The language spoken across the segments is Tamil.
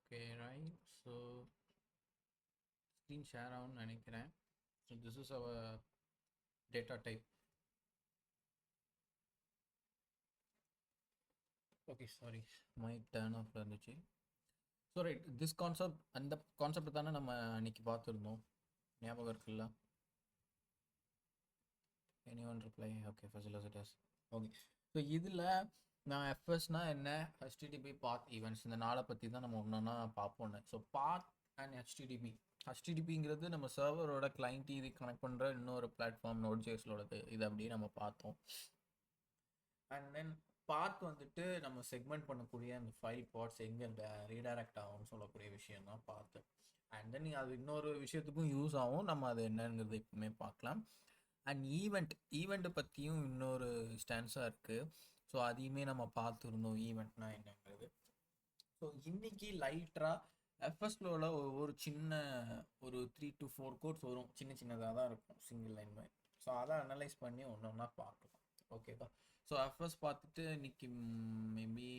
Okay right. So screen share ஆகும்னு நினைக்கிறேன். So this is our data type. Okay sorry, mic turn ஆஃப்ல இருந்துச்சு. ஸோ ரைட், திஸ் கான்செப்ட், அந்த கான்செப்ட் தானே நம்ம அன்னைக்கு பார்த்துருந்தோம், ஞாபகம் இருக்குல்ல? Any one reply? ஓகே ஃபெசிலிட்டஸ். ஓகே, ஸோ இதில் நான் எஃப்எஸ்னா என்ன, ஹெச்டிடிபி பாத் ஈவெண்ட்ஸ், இந்த நாளை பற்றி தான் நம்ம ஒன்றா பார்ப்போன்னு. So path and HTTP. ஹெச்டிடிபிங்கிறது நம்ம சர்வரோட கிளைண்ட் இது கனெக்ட் பண்ணுற இன்னொரு பிளாட்ஃபார்ம், நோட் ஜேஸோடது. இது அப்படியே நம்ம பார்த்தோம். அண்ட் தென் பாத் வந்துட்டு நம்ம செக்மெண்ட் பண்ணக்கூடிய அந்த ஃபைல் பார்ட்ஸ் எங்கே ரீடைரக்ட் ஆகும்னு சொல்லக்கூடிய விஷயம் தான் பார்த்து. அண்ட் தென் அது இன்னொரு விஷயத்துக்கும் யூஸ் ஆகும், நம்ம அது என்னங்கிறது இப்பவுமே பார்க்கலாம். அண்ட் ஈவெண்ட்டை பற்றியும் இன்னொரு ஸ்டான்ஸாக இருக்குது. ஸோ அதையுமே நம்ம பார்த்துருந்தோம், ஈவெண்ட்னா என்னங்கிறது. ஸோ இன்னைக்கு லைட்டாக எஃப்எஸ்லோட ஒரு சின்ன ஒரு 3 to 4 கோட்ஸ் வரும், சின்ன சின்னதாக தான் இருக்கும், சிங்கிள் லைன் மாதிரி. ஸோ அதை அனலைஸ் பண்ணி ஒன்று ஒன்றா பார்க்கலாம். ஓகேவா? ஸோ எஃப்எஸ் பார்த்துட்டு இன்னைக்கு மேபி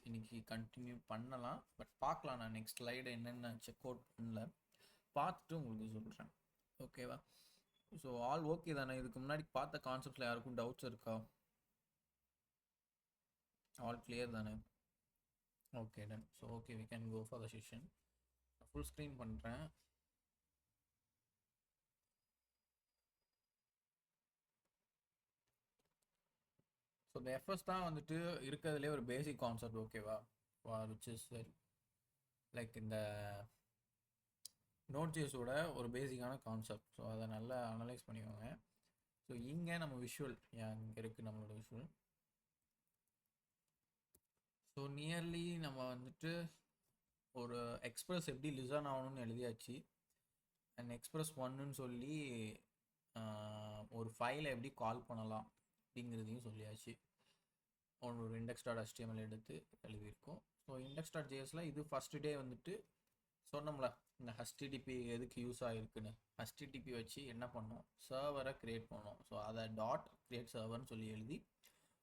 இன்னைக்கு கண்டினியூ பண்ணலாம். பட் பார்க்கலாம், நான் நெக்ஸ்ட் ஸ்லைடு என்னென்ன செக் அவுட் பண்ணல, பார்த்துட்டு உங்களுக்கு சொல்கிறேன். ஓகேவா? ஸோ ஆல் ஓகே தானே? இதுக்கு முன்னாடி பார்த்த கான்செப்ட்ஸில் யாருக்கும் டவுட்ஸ் இருக்கா? ஆல் கிளியர் தானே? Okay done. So okay, we can go for the session. Full screen பண்ணுறேன். ஸோ இந்த எஃப்எஸ் தான் வந்துட்டு இருக்கிறதுலே ஒரு பேசிக் கான்செப்ட். ஓகேவா? விச் இஸ் லைக் இந்த நோட் ஜேஸோட ஒரு பேசிக்கான கான்செப்ட். ஸோ அதை நல்லா அனலைஸ் பண்ணிக்கோங்க. ஸோ இங்கே நம்ம விஷுவல் இங்கே இருக்குது, நம்மளோட விஷுவல். ஸோ நியர்லி நம்ம வந்துட்டு ஒரு எக்ஸ்பிரஸ் எப்படி லிசன் ஆகணும்னு எழுதியாச்சு. அண்ட் எக்ஸ்பிரஸ் ஒன்னுன்னு சொல்லி ஒரு ஃபைலை எப்படி கால் பண்ணலாம் அப்படிங்கிறதையும் சொல்லியாச்சு. ஒரு இண்டெக்ஸ் டாட் HTML எடுத்து எழுதியிருக்கோம். ஸோ இண்டெக்ஸ் டாட் ஜேஎஸில் இது ஃபஸ்ட்டு டே வந்துட்டு சொன்னோம்ல, இந்த ஹெச்டிடிபி எதுக்கு யூஸ் ஆகிருக்குன்னு. ஹெச்டிடிபி வச்சு என்ன பண்ணோம், சர்வரை க்ரியேட் பண்ணோம். ஸோ அதை டாட் கிரியேட் சர்வர்னு சொல்லி எழுதி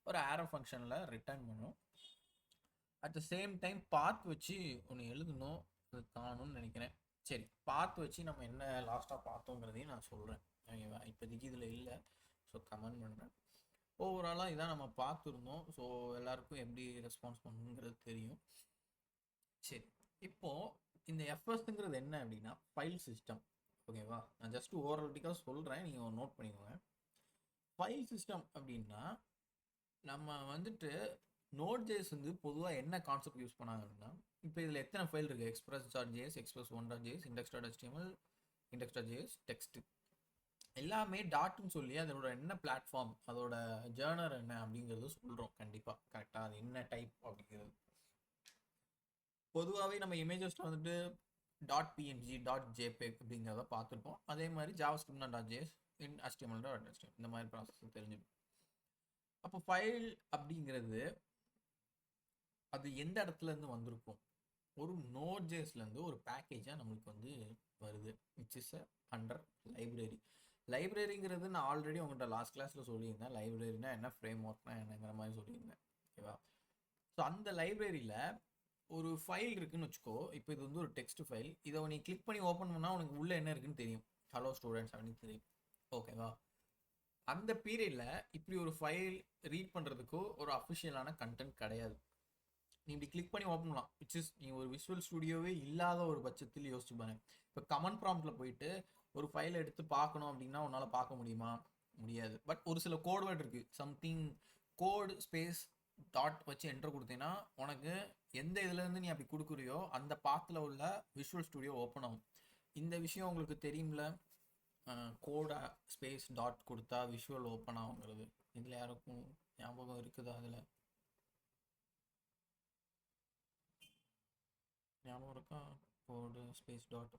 ஒரு ஆரோ ஃபங்க்ஷனில் ரிட்டர்ன் பண்ணோம். அட் த சேம் டைம் பாத் வச்சு ஒன்று எழுதணும், அது காணும்னு நினைக்கிறேன். சரி, பாத் வச்சு நம்ம என்ன லாஸ்ட்டாக பார்த்தோங்கிறதையும் நான் சொல்கிறேன். ஓகேவா? இப்போதைக்கு இதில் இல்லை, ஸோ கமெண்ட் பண்ணுறேன். ஓவராலாக இதான் நம்ம பார்த்துருந்தோம். ஸோ எல்லாருக்கும் எப்படி ரெஸ்பான்ஸ் பண்ணணுங்கிறது தெரியும். சரி, இப்போது இந்த எஃப்எஸ்ங்கிறது என்ன அப்படின்னா ஃபைல் சிஸ்டம். ஓகேவா? நான் ஜஸ்ட் ஓவராலிட்டிக்காக சொல்கிறேன், நீங்கள் நோட் பண்ணிக்கோங்க. ஃபைல் சிஸ்டம் அப்படின்னா நம்ம வந்துட்டு நோட் ஜேஸ் வந்து பொதுவாக என்ன கான்செப்ட் யூஸ் பண்ணாங்க அப்படின்னா, இப்போ இதில் எத்தனை ஃபைல் இருக்குது, express dot JS, express one dot JS, index dot HTML, index dot JS, text, எல்லாமே டாட்னு சொல்லி அதோட என்ன பிளாட்ஃபார்ம், அதோட ஜேர்னர் என்ன அப்படிங்கிறது சொல்கிறோம். கண்டிப்பாக கரெக்டாக அது என்ன டைப் அப்படிங்கிறது. பொதுவாகவே நம்ம இமேஜஸில் வந்துட்டு டாட் பிஎன்ஜி, டாட் ஜேபேக் அப்படிங்கிறத பார்த்துருப்போம். அதே மாதிரி ஜாவாஸ்கிரிப்ட்னா டாட் ஜேஎஸ், இன் HTML டாட் HTML, இந்த மாதிரி ப்ராசஸ் தெரிஞ்சுக்கும். அப்போ ஃபைல் அப்படிங்கிறது அது எந்த இடத்துல இருந்து வந்திருக்கும், ஒரு நோட் ஜேஸ்லேருந்து ஒரு பேக்கேஜாக நம்மளுக்கு வந்து வருது, விச் இஸ் அண்டர் லைப்ரரி. லைப்ரரிங்கிறது நான் ஆல்ரெடி உங்கள்கிட்ட லாஸ்ட் கிளாஸில் சொல்லியிருந்தேன். லைப்ரரினா என்ன, ஃப்ரேம் ஒர்க்னா என்னங்கிற மாதிரி சொல்லியிருந்தேன். ஓகேவா? ஸோ அந்த லைப்ரரியில் ஒரு ஃபைல் இருக்குன்னு வச்சுக்கோ. இப்போ இது வந்து ஒரு டெக்ஸ்ட் ஃபைல். இதை நீ கிளிக் பண்ணி ஓப்பன் பண்ணால் உனக்கு உள்ளே என்ன இருக்குன்னு தெரியும், ஹலோ ஸ்டூடெண்ட்ஸ் அப்படின்னு தெரியும். ஓகேவா? அந்த பீரியடில் இப்படி ஒரு ஃபைல் ரீட் பண்ணுறதுக்கோ ஒரு அஃபிஷியலான கண்டென்ட் கிடையாது. நீ இப்படி கிளிக் பண்ணி ஓப்பன் பண்ணலாம், விச் இஸ் நீ ஒரு விஷுவல் ஸ்டுடியோவே இல்லாத ஒரு பட்சத்தில் யோசிச்சு பாருங்க. இப்போ கமெண்ட் ப்ராம்ப்டில் போயிட்டு ஒரு ஃபைலை எடுத்து பார்க்கணும் அப்படின்னா உன்னால் பார்க்க முடியுமா? முடியாது. பட் ஒரு சில கோட் வேர்ட் இருக்குது, சம்திங் கோட் ஸ்பேஸ் டாட் வச்சு என்டர் கொடுத்தீங்கன்னா உனக்கு எந்த இதுலேருந்து நீ அப்படி கொடுக்குறியோ அந்த பாத்தில் உள்ள விஷுவல் ஸ்டுடியோ ஓப்பன் ஆகும். இந்த விஷயம் உங்களுக்கு தெரியும்ல, கோட ஸ்பேஸ் டாட் கொடுத்தா விஷுவல் ஓப்பன் ஆகுங்கிறது. இதில் யாருக்கும் ஞாபகம் இருக்குதா? அதில் ஞாபகம் இருக்கா? Code space dot.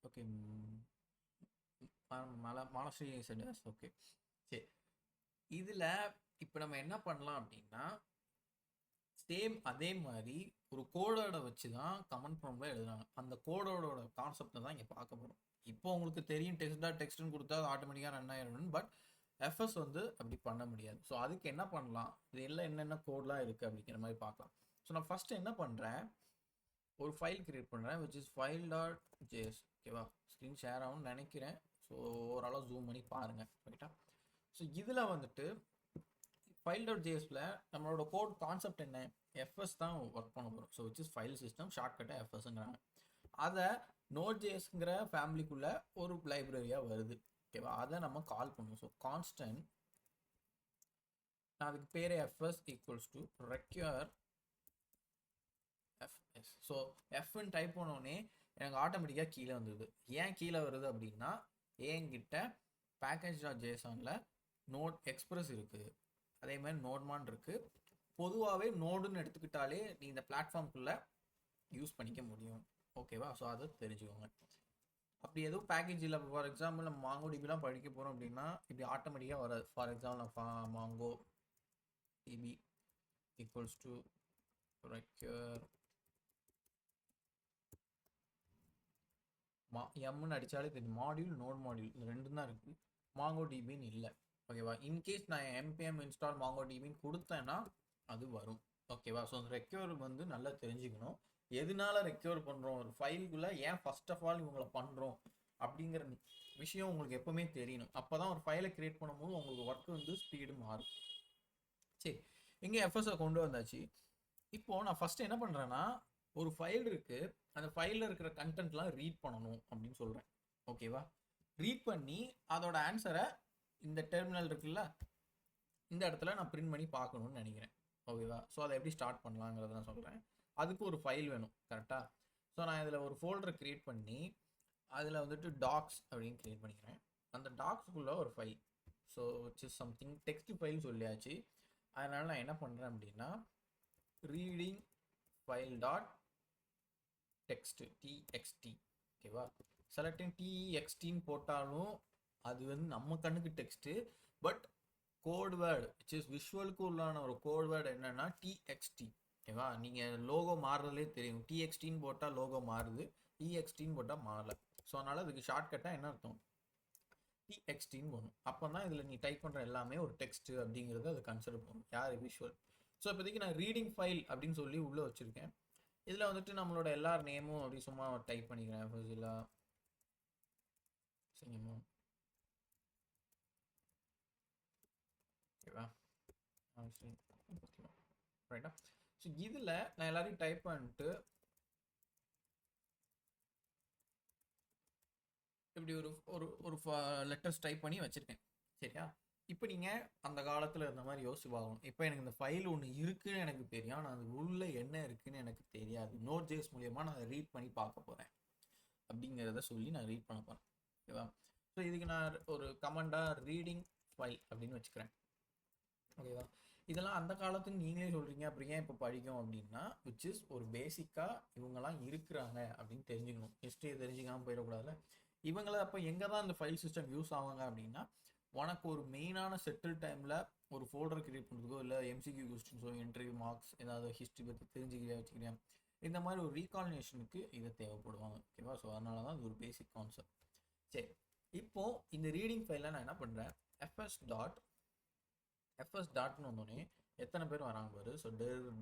Okay, Malashree சென்டர்ஸ். ஓகே சரி, இதில் இப்போ நம்ம என்ன பண்ணலாம் அப்படின்னா, சேம் அதே மாதிரி ஒரு கோடோட வச்சு தான் கமெண்ட் ப்ராம்ப்டில் எழுதுறாங்க. அந்த கோடோட கான்செப்டை தான் இங்கே பார்க்க போகிறோம். இப்போ உங்களுக்கு தெரியும், டெக்ஸ்ட் டாட் டெக்ஸ்ட்னு கொடுத்தா அது ஆட்டோமேட்டிக்காக ரன் ஆயிடணும். பட் எஃப்எஸ் வந்து அப்படி பண்ண முடியாது. ஸோ அதுக்கு என்ன பண்ணலாம், இது எல்லாம் என்னென்ன கோட்லாம் இருக்குது அப்படிங்கிற மாதிரி பார்க்கலாம். ஸோ நான் ஃபஸ்ட்டு என்ன பண்ணுறேன், ஒரு ஃபைல் கிரியேட் பண்ணுறேன் விச் இஸ் file.js. ஓகேவா, ஸ்க்ரீன் ஷேர் ஆகும்னு நினைக்கிறேன். ஸோ ஓரளவு ஜூம் பண்ணி பாருங்கள் ரைட்டா. ஸோ இதில் வந்துட்டு file.jsல நம்மளோட கோட் கான்செப்ட் என்ன, எஃப்எஸ் தான் ஒர்க் பண்ண போகிறோம். So which is file system, ஷார்ட்கட்டாக எஃப்எஸ்ங்கிறாங்க. அதை Node.js ஃபேமிலிக்குள்ள ஒரு லைப்ரரியாக வருது. ஓகேவா, அதை நம்ம கால் பண்ணுவோம். ஸோ கான்ஸ்டன்ட், நான் அதுக்கு பேர் FS equals to require FS. So எஃப்னு டைப் பண்ணோடனே எனக்கு ஆட்டோமேட்டிக்காக கீழே வந்துடுது. ஏன் கீழே வருது அப்படின்னா, என்கிட்ட package.jsonல நோட் எக்ஸ்பிரஸ் இருக்குது, அதே மாதிரி நோட்மான் இருக்குது. பொதுவாகவே நோடுன்னு எடுத்துக்கிட்டாலே நீ இந்த பிளாட்ஃபார்ம்குள்ளே யூஸ் பண்ணிக்க முடியும். ஓகேவா, ஸோ அதை தெரிஞ்சுக்கோங்க. அப்படி எதுவும் பேக்கேஜ் இல்லை, ஃபார் எக்ஸாம்பிள் நம்ம மாங்கோ டிபிலாம் படிக்க போகிறோம் அப்படின்னா இப்படி ஆட்டோமேட்டிக்காக வராது. ஃபார் எக்ஸாம்பிள் நான் Mongo DB equals to require எம்னு அடித்தாலே தெரியும். மாடியூல் நோட் மாடியூல் இந்த ரெண்டும் தான் இருக்குது, மாங்கோ டிபின்னு இல்லை. ஓகேவா, இன்கேஸ் நான் npm இன்ஸ்டால் மாங்கோ டிபின்னு கொடுத்தேன்னா அது வரும். ஓகேவா, ஸோ அந்த ரெக்யூர் வந்து நல்லா தெரிஞ்சுக்கணும். எதனால ரெக்யூர் பண்ணுறோம், ஒரு ஃபைலுக்குள்ளே ஏன் ஃபர்ஸ்ட் ஆஃப் ஆல் இவங்களை பண்ணுறோம் அப்படிங்கிற விஷயம் உங்களுக்கு எப்பவுமே தெரியணும். அப்போ தான் ஒரு ஃபைலை கிரியேட் பண்ணும்போது உங்களுக்கு ஒர்க் வந்து ஸ்பீடு மாறும். சரி, இங்கே எஃப்எஸ்ஸை கொண்டு வந்தாச்சு. இப்போது நான் ஃபஸ்ட்டு என்ன பண்ணுறேன்னா, ஒரு ஃபைல் இருக்குது, அந்த ஃபைலில் இருக்கிற கண்டென்ட்லாம் ரீட் பண்ணணும் அப்படின்னு சொல்கிறேன். ஓகேவா, ரீட் பண்ணி அதோட ஆன்சரை இந்த டெர்மினல் இருக்குல்ல, இந்த இடத்துல நான் பிரிண்ட் பண்ணி பார்க்கணும்னு நினைக்கிறேன். ஓகேவா, ஸோ அதை எப்படி ஸ்டார்ட் பண்ணலாங்கிறத நான் சொல்கிறேன். அதுக்கு ஒரு ஃபைல் வேணும் கரெக்டாக. ஸோ நான் இதில் ஒரு ஃபோல்டரை க்ரியேட் பண்ணி அதில் வந்துட்டு டாக்ஸ் அப்படின்னு க்ரியேட் பண்ணிக்கிறேன். அந்த டாக்ஸுக்குள்ளே ஒரு file, so which is something text file சொல்லியாச்சு. அதனால் நான் என்ன பண்ணுறேன் அப்படின்னா, reading file dot text TXT. ஓகேவா, செலக்டிங் டிஎக்ஸ்டின்னு போட்டாலும் அது வந்து நம்ம கண்ணுக்கு text, but code word which is விஷுவலுக்கு உள்ளான ஒரு கோட் வேர்டு என்னன்னா டிஎக்ஸ்டி. ஓகேவா, நீங்கள் லோகோ மாறுறதுலே தெரியும், டிஎக்ஸ்டின்னு போட்டால் லோகோ மாறுது, டிஎக்ஸ்டின்னு போட்டால் மாறல. ஸோ அதனால் அதுக்கு ஷார்ட்கட்டாக என்ன அர்த்தம், டிஎக்ஸ்டின்னு போகணும். அப்போ தான் இதில் நீ டைப் பண்ணுற எல்லாமே ஒரு டெக்ஸ்ட்டு அப்படிங்கிறது அது கன்சிடர் பண்ணும், யார் விஷுவல். ஸோ இப்போதைக்கு நான் ரீடிங் ஃபைல் அப்படின்னு சொல்லி உள்ளே வச்சுருக்கேன். இதில் வந்துட்டு நம்மளோட எல்லார் நேமும் அப்படி சும்மா டைப் பண்ணிக்கிறேன். ஃபசிலா சரிங்கம்மா, ஓகேவா ரைட்டா. ஸோ இதில் நான் எல்லாரையும் டைப் பண்ணிட்டு இப்படி ஒரு ஒரு ஒரு லெட்டர்ஸ் டைப் பண்ணி வச்சுருக்கேன். சரியா, இப்போ நீங்கள் அந்த காலத்தில் இருந்த மாதிரி யோசிச்சு பார்க்கணும். இப்போ எனக்கு இந்த ஃபைல் ஒன்று இருக்குன்னு எனக்கு தெரியும், ஆனால் அது உள்ளே என்ன இருக்குன்னு எனக்கு தெரியாது. Node.js மூலியமாக நான் அதை ரீட் பண்ணி பார்க்க போகிறேன் அப்படிங்கிறத சொல்லி நான் ரீட் பண்ண போகிறேன். ஓகேவா, ஸோ இதுக்கு நான் ஒரு கமெண்டாக ரீடிங் ஃபைல் அப்படின்னு வச்சுக்கிறேன். ஓகேவா, இதெல்லாம் அந்த காலத்துக்கு நீங்களே சொல்கிறீங்க, அப்புறம் ஏன் இப்போ படிக்கும் அப்படின்னா, விச் இஸ் ஒரு பேசிக்காக இவங்கெல்லாம் இருக்கிறாங்க அப்படின்னு தெரிஞ்சுக்கணும். ஹிஸ்ட்ரியை தெரிஞ்சுக்காமல் போயிடக்கூடாதுல்ல. இவங்கள அப்போ எங்கே தான் இந்த ஃபைல் சிஸ்டம் யூஸ் ஆவாங்க அப்படின்னா, உனக்கு ஒரு மெயினான செட்டில் டைமில் ஒரு ஃபோல்டர் கிரியேட் பண்ணுறதுக்கோ, இல்லை எம்சிக்யூ கொஸ்டின்ஸோ, இன்டர்வியூ மார்க்ஸ், ஏதாவது ஹிஸ்ட்ரி பற்றி வச்சுக்கிறேன், இந்த மாதிரி ஒரு ரீகால்னேஷனுக்கு இதை தேவைப்படுவாங்க. ஓகேவா, ஸோ அதனால தான் இது ஒரு பேசிக் கான்செப்ட். சரி, இப்போது இந்த ரீடிங் ஃபைலில் நான் என்ன பண்ணுறேன், எஃப்எஸ் டாட்னு வந்தோடனே எத்தனை பேர் வராங்க பாரு. So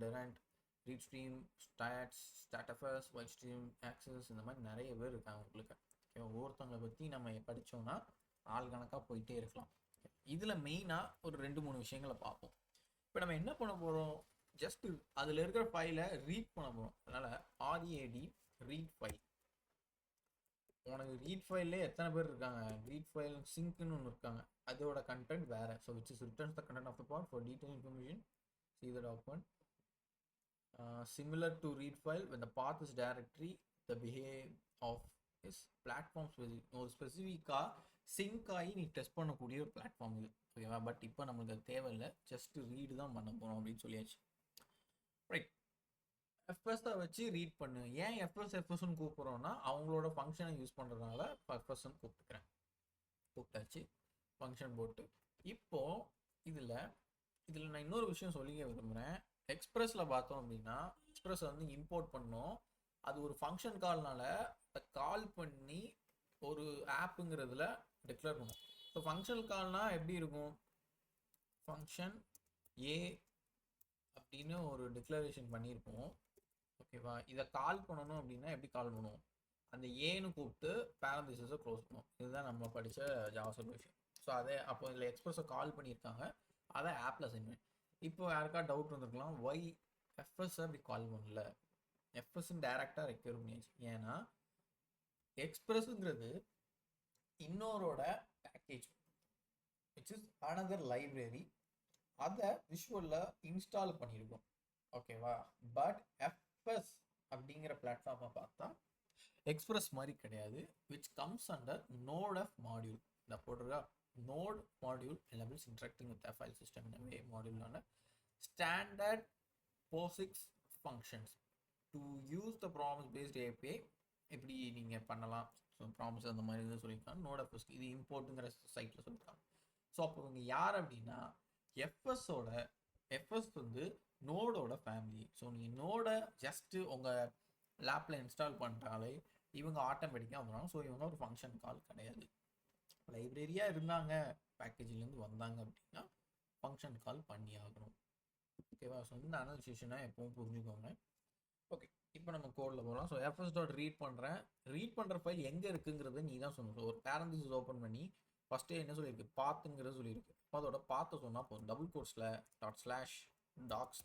torrent, read stream, statfs, write stream, access, இந்த மாதிரி நிறைய பேர் இருக்காங்க உங்களுக்கு. ஓகே, ஒவ்வொருத்தவங்களை பற்றி நம்ம படித்தோம்னா ஆள் கணக்காக போயிட்டே இருக்கலாம். இதில் மெயினாக ஒரு 2-3 விஷயங்களை பார்ப்போம். இப்போ நம்ம என்ன பண்ண போகிறோம், ஜஸ்ட் அதில் இருக்கிற ஃபைலை ரீட் பண்ண போகிறோம். அதனால் ஆர்ஏடி ரீட் ஃபைல். உனக்கு ரீட் ஃபைல்லே எத்தனை பேர் இருக்காங்க, ரீட் ஃபைல் சிங்க்னு ஒன்று இருக்காங்க, அதோட கண்டென்ட் வேறு. So which is returns the content of the part for detail information, see the document. Similar to read file, when the path is directory, the behave of is platform specific. ஒரு ஸ்பெசிஃபிக்காக சிங்க் ஆகி நீ டெஸ்ட் பண்ணக்கூடிய ஒரு பிளாட்ஃபார்ம் இது. ஓகேவா, பட் இப்போ நம்மளுக்கு அது தேவையில்லை, ஜஸ்ட் ரீடு தான் பண்ண போகிறோம் அப்படின்னு சொல்லியாச்சு. ரைட், எஃப்எஸ்ஸை வச்சு ரீட் பண்ணு. ஏன் எஃப்எஸ்ன்னு கூப்பிட்றோன்னா, அவங்களோட ஃபங்க்ஷனை யூஸ் பண்ணுறதுனால எஃப்எஸ்ன்னு கூப்பிட்டாச்சு, ஃபங்க்ஷன் போட்டு. இப்போது இதில் நான் இன்னொரு விஷயம் சொல்லிக்க விரும்புகிறேன். எக்ஸ்பிரஸில் பார்த்தோம் அப்படின்னா, எக்ஸ்பிரஸ் வந்து இம்போர்ட் பண்ணோம், அது ஒரு ஃபங்க்ஷன் கால்னால அதை கால் பண்ணி ஒரு ஆப்புங்கிறதுல டிக்ளேர் பண்ணும். ஸோ ஃபங்க்ஷன் கால்னால் எப்படி இருக்கும், ஃபங்க்ஷன் ஏ அப்படின்னு ஒரு டிக்ளரேஷன் பண்ணியிருப்போம். ஓகேவா? இதை கால் பண்ணணும் அப்படின்னா எப்படி கால் பண்ணுவோம்? அந்த ஏன்னு கூப்பிட்டு பேரந்திசஸை க்ளோஸ் பண்ணுவோம். இதுதான் நம்ம படித்த ஜாவாஸ்கிரிப்ட் விஷயம். ஸோ அதே அப்போ இதில் எக்ஸ்பிரஸை கால் பண்ணியிருக்காங்க, அதை ஆப்பில் சென்ட் பண்ணி. இப்போ யாருக்கா டவுட் வந்துருக்கலாம், ஒய் எஃப்எஸ் அப்படி கால் பண்ணல, எஃப்எஸ்ன்னு டைரெக்டாக ரெக்யூர் பண்ணியாச்சு. ஏன்னா எக்ஸ்பிரஸுங்கிறது இன்னொரோட package, which is another library. அதை விஷுவலில் இன்ஸ்டால் பண்ணியிருக்கோம். ஓகேவா? பட் எஃப்எஸ் அப்படிங்கிற பிளாட்ஃபார்மை பார்த்தா எக்ஸ்பிரஸ் மாதிரி கிடையாது, which comes under node of module. இந்த போட்டிருக்கா node module enables interacting with the file system in a way மாடியூலான standard POSIX functions to use the promise based API. எப்படி நீங்கள் பண்ணலாம், ஸோ ப்ராமிஸ் அந்த மாதிரி இது சொல்லியிருக்காங்க. நோட் எஃப்எஸ் இது இம்போர்ட்டுங்கிற சைட்டில் சொல்லியிருக்காங்க. ஸோ அப்போ இவங்க யார் அப்படின்னா எஃப்எஸ் வந்து நோடோட ஃபேமிலி. ஸோ நீங்கள் நோடை ஜஸ்ட்டு உங்கள் லேப்பில் இன்ஸ்டால் பண்ணிட்டாலே இவங்க ஆட்டோமேட்டிக்காக வந்துடுவாங்க. ஸோ இவங்க ஒரு ஃபங்க்ஷன் கால் கிடையாது. லைப்ரரியாக இருந்தாங்க, பேக்கேஜிலேருந்து வந்தாங்க அப்படின்னா ஃபங்க்ஷன் கால் பண்ணி ஆகணும். ஓகேவா? ஸோ இந்த அனலைசேஷனை எப்பவும் புரிஞ்சுக்கோங்க. ஓகே, இப்போ நம்ம கோடில் போகலாம். ஸோ எஃப்எஸ் டாட் ரீட் பண்ணுற ஃபைல் எங்கே இருக்குங்கிறத நீ தான் சொல்லணும். ஸோ ஒரு பேரந்திஸ் ஓப்பன் பண்ணி ஃபஸ்ட்டே என்ன சொல்லியிருக்கு, பாத்துங்கிறது சொல்லியிருக்கு. அதோட பார்த்து சொன்னால் போதும். டபுள் கோட்ஸில் /docs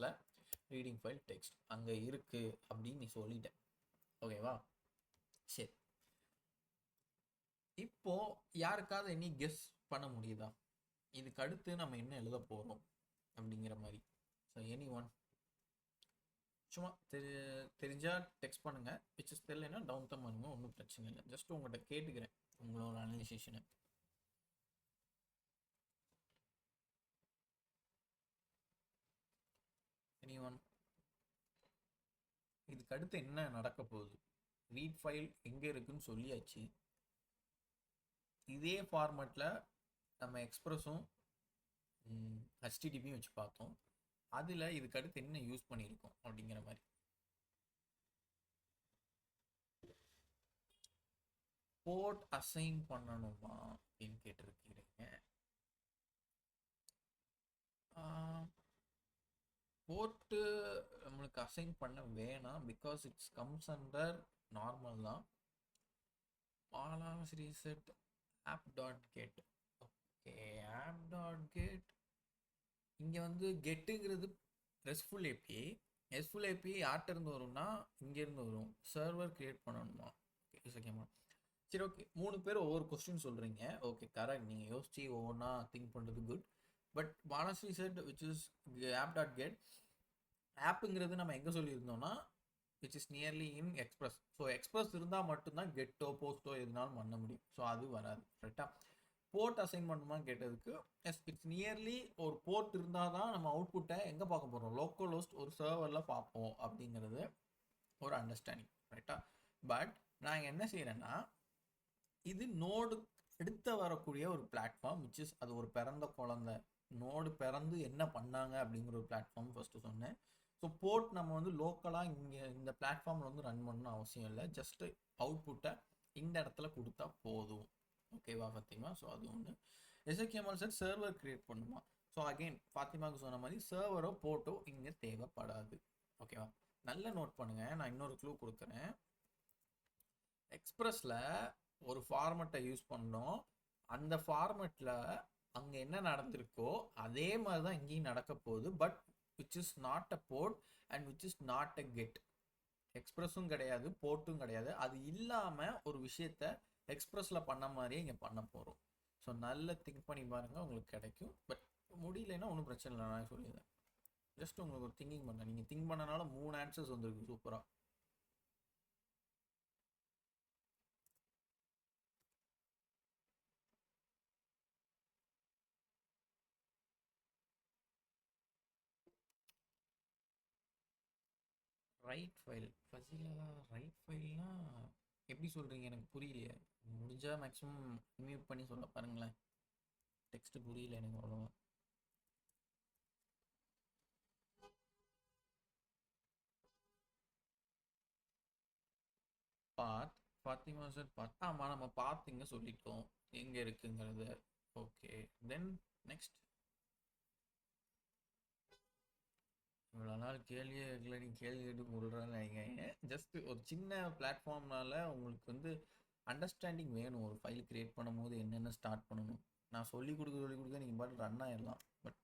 ரீடிங் ஃபைல் டெக்ஸ்ட் அங்கே இருக்குது அப்படின்னு நீ சொல்லிட்டேன். ஓகேவா? சரி, இப்போ யாருக்காவது இனி கெஸ் பண்ண முடியுதா இதுக்கு அடுத்து நம்ம என்ன எழுத போகிறோம் அப்படிங்கிற மாதிரி? ஸோ எனி ஒன் சும்மா தெரிஞ்சா டெக்ஸ்ட் பண்ணுங்கள், விச் தெரியலன்னா டவுன் தான் பண்ணுங்க, ஒன்றும் பிரச்சனை இல்லை. ஜஸ்ட் உங்கள்கிட்ட கேட்டுக்கிறேன் உங்களோட அனலைசேஷனை. Any one? இதுக்கு அடுத்து என்ன நடக்க போகுது? ரீட் ஃபைல் எங்கே இருக்குன்னு சொல்லியாச்சு. இதே ஃபார்மேட்டில் நம்ம எக்ஸ்பிரஸும் HTTPயும் வச்சு பார்த்தோம். அதில் இதுக்கு அடுத்து என்ன யூஸ் பண்ணியிருக்கோம் அப்படிங்கிற மாதிரி. போர்ட் அசைன் பண்ணணுமா அப்படின்னு கேட்டிருக்கீங்க. போர்ட்டு நம்மளுக்கு அசைன் பண்ண வேணாம், because it's comes under normal தான். பாலாஸ் ரீசெட் app.get. ஓகே, app.get இங்கே வந்து கெட்டுங்கிறது ரெஸ்ட்ஃபுல் ஏபிஐ. ரெஸ்ட்ஃபுல் ஏபிஐ யார்கிட்ட இருந்து வரும்னா இங்கேருந்து வரும். சர்வர் கிரியேட் பண்ணணுமா? ஓகேமா, சரி ஓகே. 3 பேர் ஒவ்வொரு கொஸ்டின் சொல்கிறீங்க. Okay, correct. நீங்கள் யோசிச்சு ஒவ்வொன்றா திங்க் பண்ணுறது குட். பட் பாலாஸ் ரீசெட் விச் இஸ் app.get, ஆப்புங்கிறது நம்ம எங்கே சொல்லியிருந்தோம்னா which is nearly in Express. So Express இருந்தால் மட்டும்தான் கெட்டோ போஸ்ட்டோ எதுனாலும் பண்ண முடியும். ஸோ அது வராது. கரெக்டாக? போர்ட் அசைன் பண்ணுமான்னு கேட்டதுக்கு எஸ், இட்ஸ் நியர்லி ஒரு போர்ட் இருந்தால் தான் நம்ம அவுட்புட்டை எங்கே பார்க்க போகிறோம், லோக்கல் ஹோஸ்ட் ஒரு சர்வரில் பார்ப்போம் அப்படிங்கிறது ஒரு அண்டர்ஸ்டாண்டிங். கரெக்டாக? பட் நான் என்ன செய்கிறேன்னா, இது நோடு எடுத்து வரக்கூடிய ஒரு பிளாட்ஃபார்ம் விச் இஸ், அது ஒரு பிறந்த குழந்தை. நோடு பிறந்து என்ன பண்ணாங்க அப்படிங்கிற ஒரு பிளாட்ஃபார்ம் ஃபஸ்ட்டு சொன்னேன். ஸோ போர்ட் நம்ம வந்து லோக்கலாக இங்கே இந்த பிளாட்ஃபார்மில் வந்து ரன் பண்ணணும் அவசியம் இல்லை. ஜஸ்ட்டு அவுட்புட்டை இந்த இடத்துல கொடுத்தா போதும். ஓகேவா ஃபாத்திமா? ஸோ அது ஒன்று. எஸ்எக்யூஎம்எல் செட் சர்வர் கிரியேட் பண்ணுமா? ஸோ அகெயின் ஃபாத்திமாவுக்கு சொன்ன மாதிரி சர்வரோ போர்ட்டோ இங்கே தேவைப்படாது. ஓகேவா? நல்ல நோட் பண்ணுங்கள், நான் இன்னொரு க்ளூ கொடுக்குறேன். எக்ஸ்பிரஸில் ஒரு ஃபார்மெட்டை யூஸ் பண்ணோம். அந்த ஃபார்மெட்டில் அங்கே என்ன நடந்திருக்கோ அதே மாதிரி தான் இங்கேயும் நடக்க போகுது. But which is not a port and which is not a get. எக்ஸ்பிரஸும் கிடையாது, போர்ட்டும் கிடையாது. அது இல்லாமல் ஒரு விஷயத்த எக்ஸ்பிரஸில் பண்ண மாதிரியே இங்கே பண்ண போகிறோம். ஸோ நல்ல திங்க் பண்ணி பாருங்கள், உங்களுக்கு கிடைக்கும். பட் முடியலைன்னா ஒன்றும் பிரச்சனை இல்லை, நான் சொல்லிடுறேன். ஜஸ்ட் உங்களுக்கு ஒரு திங்கிங் பண்ணேன். நீங்கள் திங்க் பண்ணனால 3 ஆன்சர்ஸ் வந்துருக்கு. சூப்பராக. ரைட் ஃபைல் ஃபசிலா, ரைட் ஃபைல்னா எப்படி சொல்கிறீங்க? எனக்கு புரியலையே. முடிஞ்சால் மேக்ஸிமம் மியூட் பண்ணி சொல்ல பாருங்களேன். டெக்ஸ்ட்டு புரியல எனக்கு அவ்வளோவா. பாத் ஃபாத்திமா சார் பாத், ஆமாம் நம்ம பார்த்துங்க சொல்லிட்டோம் எங்கே இருக்குங்கிறது. ஓகே, தென் நெக்ஸ்ட் இவ்வளோ நாள் கேள்வியே இல்லை, நீ கேள்வி கேட்டு கொள்றேன்னு நினைக்கிறீங்க. ஜஸ்ட் ஒரு சின்ன பிளாட்ஃபார்ம்னால உங்களுக்கு வந்து அண்டர்ஸ்டாண்டிங் வேணும். ஒரு ஃபைல் கிரியேட் பண்ணும்போது என்னென்ன ஸ்டார்ட் பண்ணணும், நான் சொல்லி கொடுக்க நீங்கள் பாட்டு ரன் ஆயிடலாம். பட்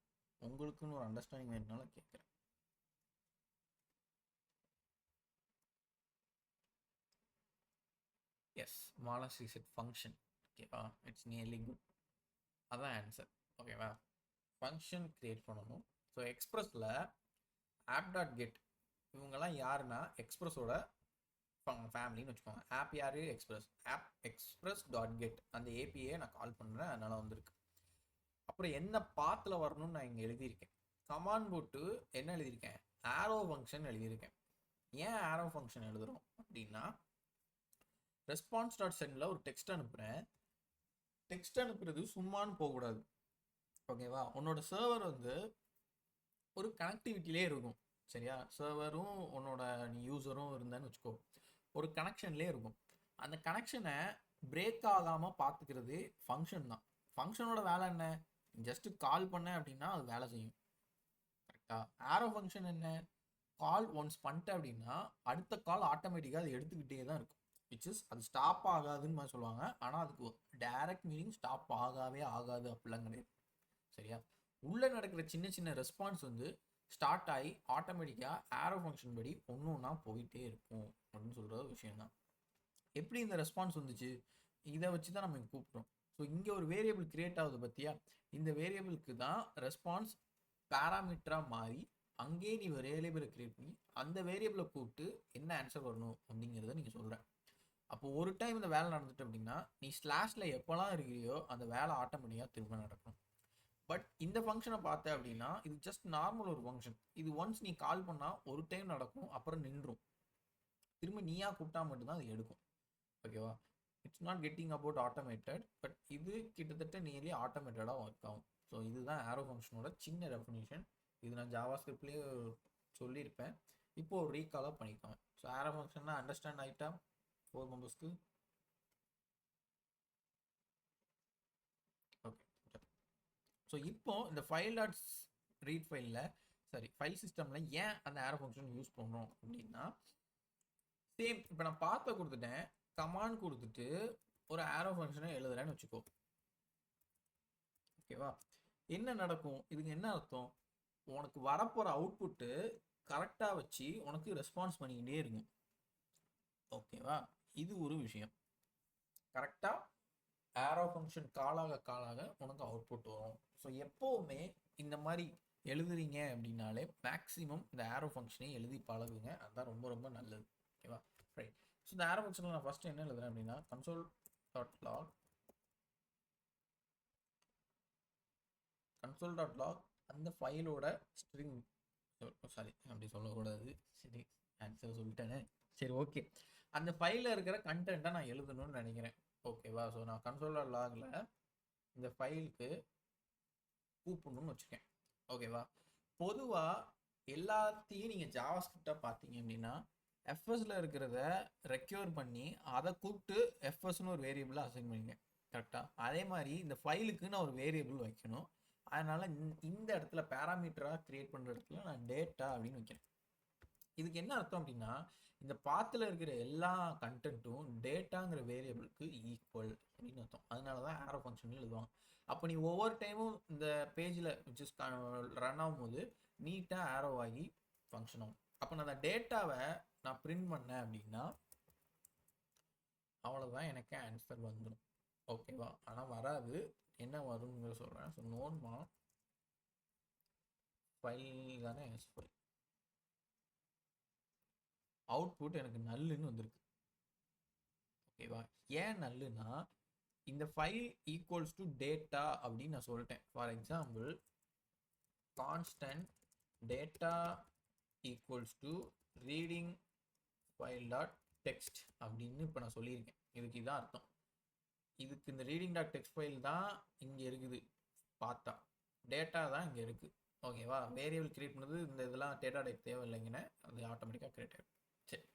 உங்களுக்குன்னு ஒரு அண்டர்ஸ்டாண்டிங் வேணும்னால கேட்குறேன். எஸ், மாலஸ் ரீசெட் ஃபங்க்ஷன். ஓகேவா, இட்ஸ் நியர்லி குட். அதான் ஆன்சர். ஓகேவா, ஃபங்க்ஷன் கிரியேட் பண்ணணும். ஸோ எக்ஸ்பிரஸில் ஆப் டாட் கெட் இவங்கெல்லாம் யாருன்னா எக்ஸ்பிரஸோட ஃபேமிலின்னு வச்சுக்கோங்க. ஆப் யாரு? Express. App Express dot get அந்த ஏபிஐ நான் கால் பண்ணுறேன், அதனால் வந்திருக்கு. அப்புறம் என்ன பாத்தில் வரணும்னு நான் இங்கே எழுதியிருக்கேன். கமாண்ட் போட்டு என்ன எழுதியிருக்கேன்? ஆரோ ஃபங்க்ஷன் எழுதியிருக்கேன். ஏன் ஆரோ ஃபங்க்ஷன் எழுதுகிறோம் அப்படின்னா, ரெஸ்பான்ஸ் டாட் சென்டில் ஒரு டெக்ஸ்ட் அனுப்புகிறேன். டெக்ஸ்ட் அனுப்புறது சும்மான்னு போகக்கூடாது. ஓகேவா, உன்னோட சர்வர் வந்து ஒரு கனெக்டிவிட்டிலே இருக்கும். சரியா, சர்வரும் உன்னோட நீ யூஸரும் இருந்தேன்னு வச்சுக்கோ, ஒரு கனெக்ஷன்லேயே இருக்கும். அந்த கனெக்ஷனை பிரேக் ஆகாமல் பார்த்துக்கிறது ஃபங்க்ஷன் தான். ஃபங்க்ஷனோட வேலை என்ன? ஜஸ்ட்டு கால் பண்ண அப்படின்னா அது வேலை செய்யும். கரெக்டாக. ஆரோ ஃபங்க்ஷன் என்ன? கால் ஒன்ஸ் பண்ணிட்டேன் அப்படின்னா அடுத்த கால் ஆட்டோமேட்டிக்காக அது எடுத்துக்கிட்டே தான் இருக்கும். விச் இஸ் அது ஸ்டாப் ஆகாதுன்னு மாதிரி சொல்லுவாங்க. ஆனால் அதுக்கு டைரக்ட் மீனிங் ஸ்டாப் ஆகாது அப்படிலாம் கிடையாது. சரியா, உள்ளே நடக்கிற சின்ன சின்ன ரெஸ்பான்ஸ் வந்து ஸ்டார்ட் ஆகி ஆட்டோமேட்டிக்காக ஆரோ ஃபங்க்ஷன் படி ஒன்று ஒன்றா போயிட்டே இருக்கும் அப்படின்னு சொல்கிற விஷயம் தான். எப்படி இந்த ரெஸ்பான்ஸ் வந்துச்சு, இதை வச்சு தான் நம்ம கூப்பிட்றோம். ஸோ இங்கே ஒரு வேரியபிள் கிரியேட் ஆகுது பற்றியா, இந்த வேரியபிளுக்கு தான் ரெஸ்பான்ஸ் பேராமீட்டராக மாறி அங்கேயே நீ வேரியபிளை கிரியேட் பண்ணி அந்த வேரியபிளை கூப்பிட்டு என்ன ஆன்சர் வரணும் அப்படிங்கிறத நீங்கள் சொல்கிற. அப்போ ஒரு டைம் இந்த வேலை நடந்துட்டு அப்படின்னா நீ ஸ்லாஷில் எப்போல்லாம் இருக்கிறியோ அந்த வேலை ஆட்டோமேட்டிக்காக திரும்ப நடக்கும். பட் இந்த ஃபங்க்ஷனை பார்த்த அப்படின்னா இது ஜஸ்ட் நார்மல் ஒரு ஃபங்க்ஷன். இது ஒன்ஸ் நீ கால் பண்ணால் ஒரு டைம் நடக்கும், அப்புறம் நின்றும். திரும்ப நீயா கூப்பிட்டா மட்டும்தான் அது எடுக்கும். ஓகேவா, it's not getting about automated, but இது கிட்டத்தட்ட நியர்லி ஆட்டோமேட்டடாக ஒர்க் ஆகும். ஸோ இதுதான் ஆரோ ஃபங்க்ஷனோட சின்ன டெஃபினிஷன். இது நான் ஜாவா ஸ்கிரிப்ட்லேயே சொல்லியிருப்பேன், இப்போது ஒரு ரீகாலாக பண்ணிக்கோங்க. ஸோ ஆரோ ஃபங்க்ஷன்னா அண்டர்ஸ்டாண்ட் ஆகிட்டா 4 மெம்பர்ஸ்க்கு? ஓகே. ஸோ இப்போ இந்த ஃபைல் டாட் ரீட் ஃபைலில் ஃபைல் சிஸ்டமில் ஏன் அந்த ஆரோ ஃபங்க்ஷன் யூஸ் பண்ணுறோம் அப்படின்னா, சேம் இப்போ நான் பார்த்த கொடுத்துட்டேன், கமாண்ட் கொடுத்துட்டு ஒரு ஆரோ ஃபங்க்ஷனை எழுதுறேன்னு வச்சுக்கோ. ஓகேவா, என்ன நடக்கும்? இதுக்கு என்ன அர்த்தம்? உனக்கு வரப்போகிற அவுட்புட்டு கரெக்டாக வச்சு உனக்கு ரெஸ்பான்ஸ் பண்ணிக்கிட்டே இருக்கும். ஓகேவா, இது ஒரு விஷயம். கரெக்டாக ஆரோ ஃபங்க்ஷன் காலாக உனக்கு அவுட்புட் வரும். ஸோ எப்போவுமே இந்த மாதிரி எழுதுறீங்க அப்படின்னாலே மேக்ஸிமம் இந்த ஆரோ ஃபங்க்ஷனை எழுதி பழகுங்க, அதுதான் ரொம்ப ரொம்ப நல்லது. ஓகேவா, ரைட். ஸோ இந்த ஆரோ ஃபங்க்ஷனில் நான் ஃபஸ்ட்டு என்ன எழுதுறேன் அப்படின்னா, console.log அந்த ஃபைலோட ஸ்ட்ரிங், சாரி அப்படி சொல்லக்கூடாது, சரி ஆன்சர் சொல்லிட்டேனே, சரி ஓகே, அந்த ஃபைலில் இருக்கிற கண்டென்ட்டை நான் எழுதணும்னு நினைக்கிறேன். ஓகேவா, ஸோ நான் console.logல இந்த ஃபைலுக்கு கூப்பிடணும்னு வச்சுக்கேன். ஓகேவா, பொதுவாக எல்லாத்தையும் நீங்கள் ஜாவா ஸ்கிரிப்டாக பார்த்தீங்க அப்படின்னா எஃப்எஸ்ல இருக்கிறத ரெக்யூர் பண்ணி அதை கூப்பிட்டு எஃப்எஸ்ன்னு ஒரு வேரியபிளை அசைன் பண்ணிங்க. கரெக்டாக அதே மாதிரி இந்த ஃபைலுக்கு நான் ஒரு வேரியபிள் வைக்கணும். அதனால் இந்த இடத்துல பேராமீட்டராக க்ரியேட் பண்ணுற இடத்துல நான் டேட்டா அப்படின்னு வைக்கிறேன். இதுக்கு என்ன அர்த்தம் அப்படின்னா, இந்த பாத்தில் இருக்கிற எல்லா கண்டென்ட்டும் டேட்டாங்கிற வேரியபிளுக்கு ஈக்குவல் அப்படின்னு அர்த்தம். அதனால தான் ஆரோ ஃபங்க்ஷன் எழுதுவாங்க. அப்போ நீ ஒவ்வொரு டைமும் இந்த பேஜில் ஜஸ்ட் ரன் ஆகும்போது நீட்டாக ஆரோ ஆகி ஃபங்க்ஷன் ஆகும். அப்போ நான் அந்த டேட்டாவை நான் பிரிண்ட் பண்ணேன் அப்படின்னா அவ்வளோதான், எனக்கு ஆன்சர் வந்துடும். ஓகேவா, ஆனால் வராது, என்ன வரும்ங்கிற சொல்கிறேன். ஸோ நோன்மா ஃபைல் தானே ஃபைல் அவுட்புட் எனக்கு நல்லுன்னு வந்திருக்கு. ஓகேவா, ஏன் நல்லுன்னா இந்த ஃபைல் ஈக்குவல்ஸ் டு டேட்டா அப்படின்னு நான் சொல்லிட்டேன். For example constant data equals to reading file dot text அப்படின்னு இப்போ நான் சொல்லியிருக்கேன். இதுக்கு இதான் அர்த்தம். இதுக்கு இந்த ரீடிங் டாட் டெக்ஸ்ட் ஃபைல் தான் இங்கே இருக்குது, பார்த்தா டேட்டா தான் இங்கே இருக்குது. ஓகேவா, வேரியபிள் கிரியேட் பண்ணது இந்த இதெல்லாம் டேட்டா டைப் தேவையில்லைங்கன்னு அது ஆட்டோமேட்டிக்காக கிரியேட் ஆகிடும். சரி,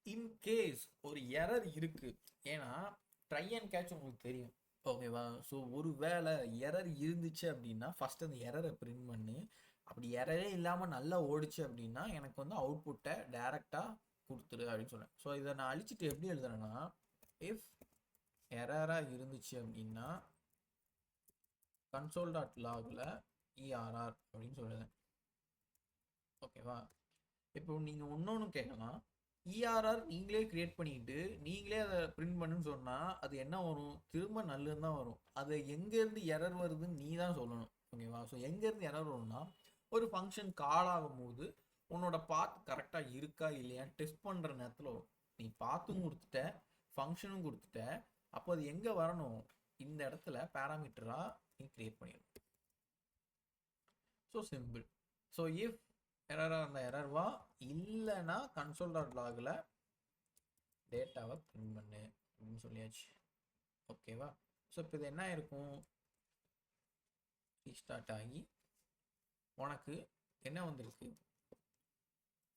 இன்கேஸ் ஒரு எரர் இருக்குது, ஏன்னா ட்ரை அண்ட் கேட்ச் உங்களுக்கு தெரியும். ஓகேவா, ஸோ ஒரு வேளை எரர் இருந்துச்சு அப்படின்னா ஃபஸ்ட் அந்த எரரை பிரிண்ட் பண்ணி அப்படி எரரே இல்லாமல் நல்லா ஓடிச்சு அப்படின்னா எனக்கு வந்து அவுட்புட்டை டைரெக்டாக கொடுத்துரு அப்படின்னு சொன்னேன். ஸோ இதை நான் அழிச்சிட்டு எப்படி எழுதுறேன்னா, இஃப் எரராக இருந்துச்சு அப்படின்னா console.logல ERR அப்படின்னு சொல்லுவேன். ஓகேவா? இப்போ நீங்கள் இன்னொன்று கேட்கலாம், இஆர்ஆர் நீங்களே கிரியேட் பண்ணிக்கிட்டு நீங்களே அதை பிரிண்ட் பண்ணுன்னு சொன்னால் அது என்ன வரும்? திரும்ப நல்லுன்னு தான் வரும். அது எங்கேருந்து எரர் வருதுன்னு நீ தான் சொல்லணும். ஓகேவா? ஸோ எங்கேருந்து எரர் வரும்னா, ஒரு ஃபங்க்ஷன் கால் ஆகும்போது உன்னோட பாத் கரெக்டாக இருக்கா இல்லையான்னு டெஸ்ட் பண்ணுற நேரத்தில் வரும். நீ பாத்தும் கொடுத்துட்ட, ஃபங்க்ஷனும் கொடுத்துட்ட, அப்போ அது எங்கே வரணும்? இந்த இடத்துல பேராமீட்டராக நீ கிரியேட் பண்ணிடணும். So simple. ஸோ இஃப் எரராக இருந்தால் எரர்வா, இல்லைன்னா console.logல டேட்டாவை பிரிண்ட் பண்ணு அப்படின்னு சொல்லியாச்சு. ஓகேவா? ஸோ இப்போ இது என்ன இருக்கும்? ரீஸ்டார்ட் ஆகி உனக்கு என்ன வந்திருக்கு?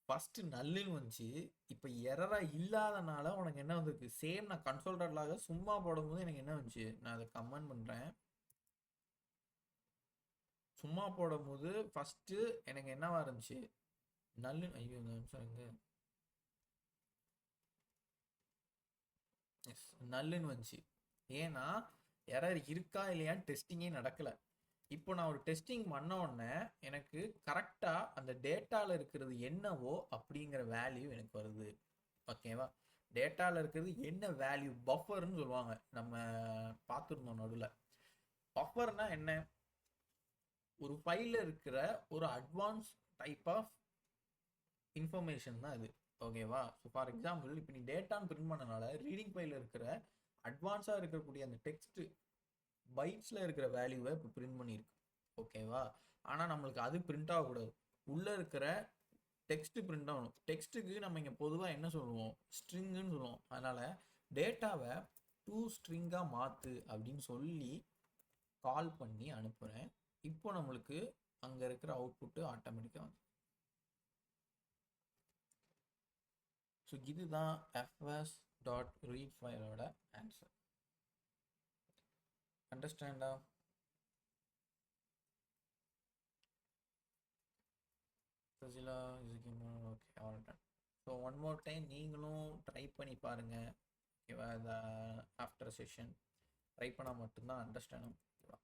ஃபஸ்ட்டு நல்லுன்னு வந்துச்சு. இப்போ எரராக இல்லாதனால உனக்கு என்ன வந்திருக்கு? சேம் நான் console.log சும்மா போடும்போது எனக்கு என்ன வந்துச்சு? நான் அதை கமெண்ட் பண்ணுறேன். சும்மா போடும்போது ஃபஸ்ட்டு எனக்கு என்னவா இருந்துச்சு? நல்லு. ஐயோ இந்த நிமிஷம் எங்க எஸ் நல்லுன்னு வந்துச்சு. ஏன்னா எரர் இருக்கா இல்லையான்னு டெஸ்டிங்கே நடக்கலை. இப்போ நான் ஒரு டெஸ்டிங் பண்ண உடனே எனக்கு கரெக்டாக அந்த டேட்டாவில் இருக்கிறது என்னவோ அப்படிங்கிற வேல்யூ எனக்கு வருது. ஓகேவா? டேட்டாவில் இருக்கிறது என்ன வேல்யூ? பஃபர்னு சொல்லுவாங்க, நம்ம பார்த்துருந்தோம் நடுவில். பஃபர்னா என்ன? ஒரு ஃபைலில் இருக்கிற ஒரு அட்வான்ஸ் டைப் ஆஃப் இன்ஃபர்மேஷன் தான் இது. ஓகேவா? ஸோ ஃபார் எக்ஸாம்பிள் இப்போ நீ டேட்டான்னு பிரிண்ட் பண்ணனால ரீடிங் ஃபைலில் இருக்கிற அட்வான்ஸாக இருக்கக்கூடிய அந்த டெக்ஸ்ட்டு பைட்ஸில் இருக்கிற வேல்யூவை இப்போ பிரிண்ட் பண்ணியிருக்கு. ஓகேவா? ஆனால் நம்மளுக்கு அது பிரிண்ட் ஆகக்கூடாது. உள்ளே இருக்கிற டெக்ஸ்ட்டு பிரிண்ட் ஆகணும். டெக்ஸ்ட்டுக்கு நம்ம இங்கே பொதுவாக என்ன சொல்லுவோம்? ஸ்ட்ரிங்குன்னு சொல்லுவோம். அதனால் டேட்டாவை டூ ஸ்ட்ரிங்காக மாற்று அப்படின்னு சொல்லி கால் பண்ணி அனுப்புகிறேன். இப்போ நம்மளுக்கு அங்கே இருக்கிற அவுட்புட்டு ஆட்டோமேட்டிக்காக வந்து. ஸோ இதுதான் fs.read ஃபைலோட ஆன்சர். அண்டர்ஸ்டாண்டா? Fazila is okay, all done. So one more time நீங்களும் ட்ரை பண்ணி பாருங்கள். ஓகேவா? இந்த ஆஃப்டர் செஷன் ட்ரை பண்ணால் மட்டும்தான் அண்டர்ஸ்டாண்ட். ஓகேவா?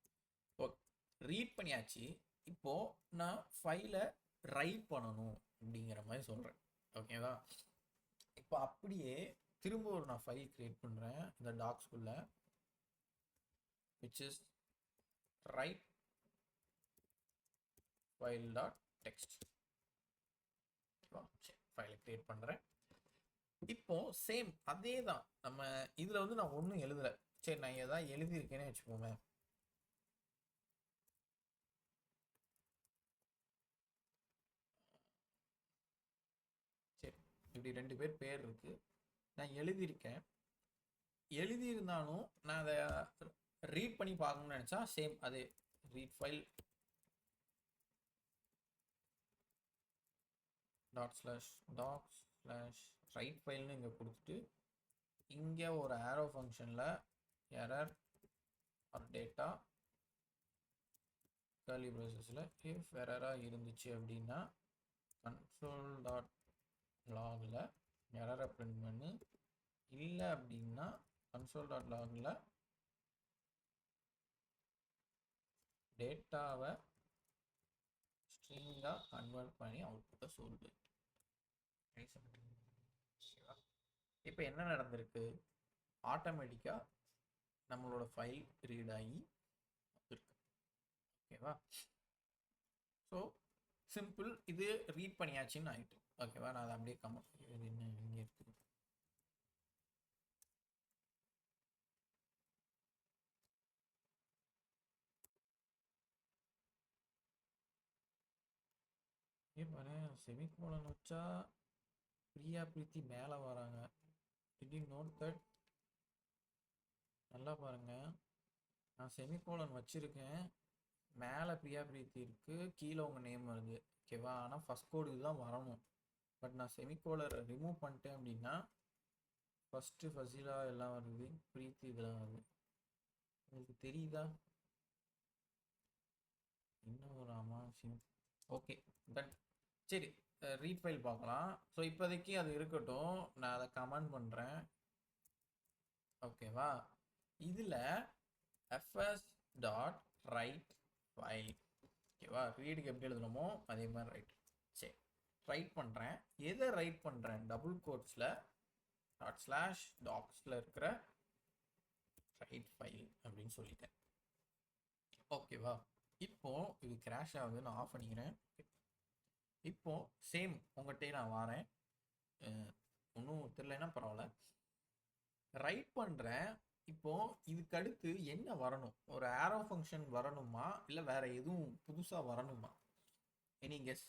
ஓகே, ரீட் பண்ணியாச்சு. இப்போது நான் ஃபைலை ரைட் பண்ணணும் அப்படிங்கிற மாதிரி சொல்கிறேன். ஓகேவா? இப்போ அப்படியே திரும்ப ஒரு நான் ஃபைல் கிரியேட் பண்ணுறேன் இந்த டாக்ஸ்குள்ள, which is write file.txt. சரி, ஃபைலை கிரியேட் பண்ணுறேன். இப்போ சேம் அதே தான். நம்ம இதில் வந்து நான் ஒன்றும் எழுதலை. சரி, நான் எதாவது எழுதியிருக்கேன்னு வச்சுக்கோங்க. சரி, இப்படி 2 பேர் இருக்கு, நான் எழுதியிருக்கேன். எழுதியிருந்தாலும் நான் அதை ரீட் பண்ணி பார்க்கணும்னு நினச்சா சேம் அதே ரீட் ஃபைல் ./docs/write ஃபைல்னு இங்கே கொடுத்துட்டு இங்கே ஒரு ஆரோ ஃபங்க்ஷனில் எரர் ஆர் டேட்டா கர்லி ப்ராசஸில் இஃப் எரராக இருந்துச்சு அப்படின்னா console.logல எரரை பிரிண்ட் பண்ணு, இல்லை அப்படின்னா console.logல டேட்டாவை ஸ்ட்ரிங்காக கன்வெர்ட் பண்ணி அவுட்புட்டை சொல்லு. இப்போ என்ன நடந்திருக்கு? ஆட்டோமேட்டிக்காக நம்மளோட ஃபைல் ரீட் ஆகி இருக்கு. ஓகேவா? So simple. இது ரீட் பண்ணியாச்சுன்னு ஆகிட்டு. ஓகேவா? நான் அதை அப்படியே கமெண்ட் இது என்ன இங்கே இருக்குது. பாரு, செமிகோலன் வச்சா பிரியா பிரீத்தி மேலே வராங்க. Did you note that? நல்லா பாருங்க, நான் செமிகோலன் வச்சிருக்கேன், மேலே பிரியா பிரீத்தி இருக்கு, கீழே உங்கள் நேம் வருது. ஓகேவா? ஆனால் ஃபஸ்ட் கோடு இதுதான் வரணும். பட் நான் செமிகோலரை ரிமூவ் பண்ணிட்டேன் அப்படின்னா ஃபஸ்ட்டு ஃபசிலா எல்லாம் வருது, பிரீத்தி இதெல்லாம் வருது. உங்களுக்கு தெரியுதா? இன்னும் ஒரு அமாவாசையும் ஓகே டன். சரி, ரீட் ஃபைல் பார்க்கலாம். ஸோ இப்போதைக்கு அது இருக்கட்டும், நான் அதை கமெண்ட் பண்ணுறேன். ஓகேவா? இதில் fs டாட் ரைட் ஃபைல். ஓகேவா? ரீடுக்கு எப்படி எழுதணுமோ அதே மாதிரி ரைட். சரி, ரைட் பண்ணுறேன். எதை ரைட் பண்ணுறேன்? டபுள் கோட்ஸில் டாட் ஸ்லாஷ் டாக்ஸில் இருக்கிற ரைட் ஃபைல் அப்படின்னு சொல்லிட்டேன். ஓகேவா? இப்போ இது கிராஷ் ஆகுது, நான் ஆஃப் பண்ணிக்கிறேன். இப்போ சேம் உங்கள்கிட்ட நான் வரேன், ஒன்றும் தெரியலன்னா பரவாயில்ல. ரைட் பண்ணுறேன். இப்போ இதுக்கு அடுத்து என்ன வரணும்? ஒரு ஆரோ ஃபங்க்ஷன் வரணுமா, இல்லை வேற எதுவும் புதுசாக வரணுமா? Any guess?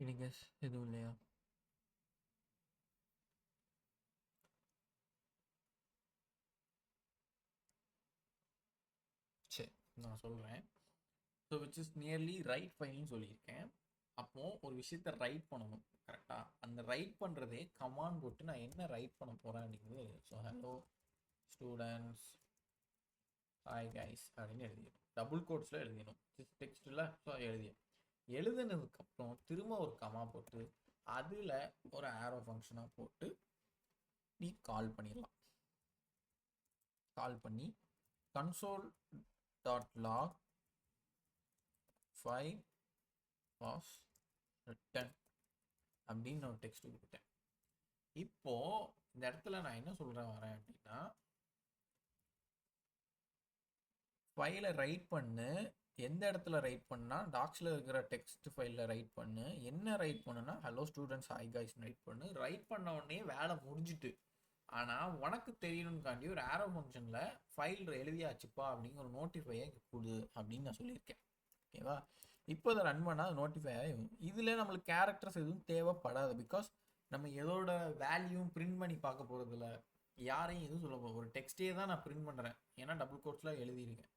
எனி கெஸ் எதுவும் இல்லையா? சரி, நான் சொல்கிறேன். So which is nearly write ஃபைல்னு சொல்லியிருக்கேன். அப்போது ஒரு விஷயத்தை ரைட் பண்ணணும் கரெக்டாக. அந்த ரைட் பண்ணுறதே கமாண்ட் போட்டு நான் என்ன ரைட் பண்ண போகிறேன் அப்படிங்கிறது. So hello students hi guys அப்படின்னு எழுதிடும். டபுள் கோட்ஸில் எழுதிடணும், டெக்ஸ்ட்டில். ஸோ எழுதுனதுக்கப்புறம் திரும்ப ஒரு கமா போட்டு அதில் ஒரு ஆரோ ஃபங்க்ஷனாக போட்டு நீ கால் பண்ணிடலாம். கால் பண்ணி console dot log file was written அப்படின்னு ஒரு டெக்ஸ்ட் கொடுத்துட்டேன். இப்போ இந்த இடத்துல நான் என்ன சொல்றேன் வரேன் அப்படின்னா, ஃபைலை ரைட் பண்ணு. எந்த இடத்துல ரைட் பண்ணா? டாக்ஸில் இருக்கிற டெக்ஸ்ட் ஃபைலில் ரைட் பண்ணு. என்ன ரைட் பண்ணுன்னா hello students hi guys right பண்ணு. ரைட் பண்ண உடனே வேலை முடிஞ்சிட்டு. ஆனால் உனக்கு தெரியணும்காண்டி ஒரு ஆரோ ஃபங்க்ஷனில் ஃபைல் எழுதியாச்சுப்பா அப்படிங்கிற ஒரு நோட்டிஃபையை கொடு அப்படின்னு நான் சொல்லியிருக்கேன். ஓகேவா? இப்போ அதை ரன் பண்ணால் நோட்டிஃபை ஆகும். இதில் நம்மளுக்கு கேரக்டர்ஸ் எதுவும் தேவைப்படாது. பிகாஸ் நம்ம எதோட வேல்யூவும் பிரிண்ட் பண்ணி பார்க்க போகிறதில்ல, யாரையும் எதுவும் சொல்ல போகிறோம். ஒரு டெக்ஸ்டே தான் நான் பிரிண்ட் பண்ணுறேன், ஏன்னா டபுள் கோட்ஸில் எழுதியிருக்கேன்.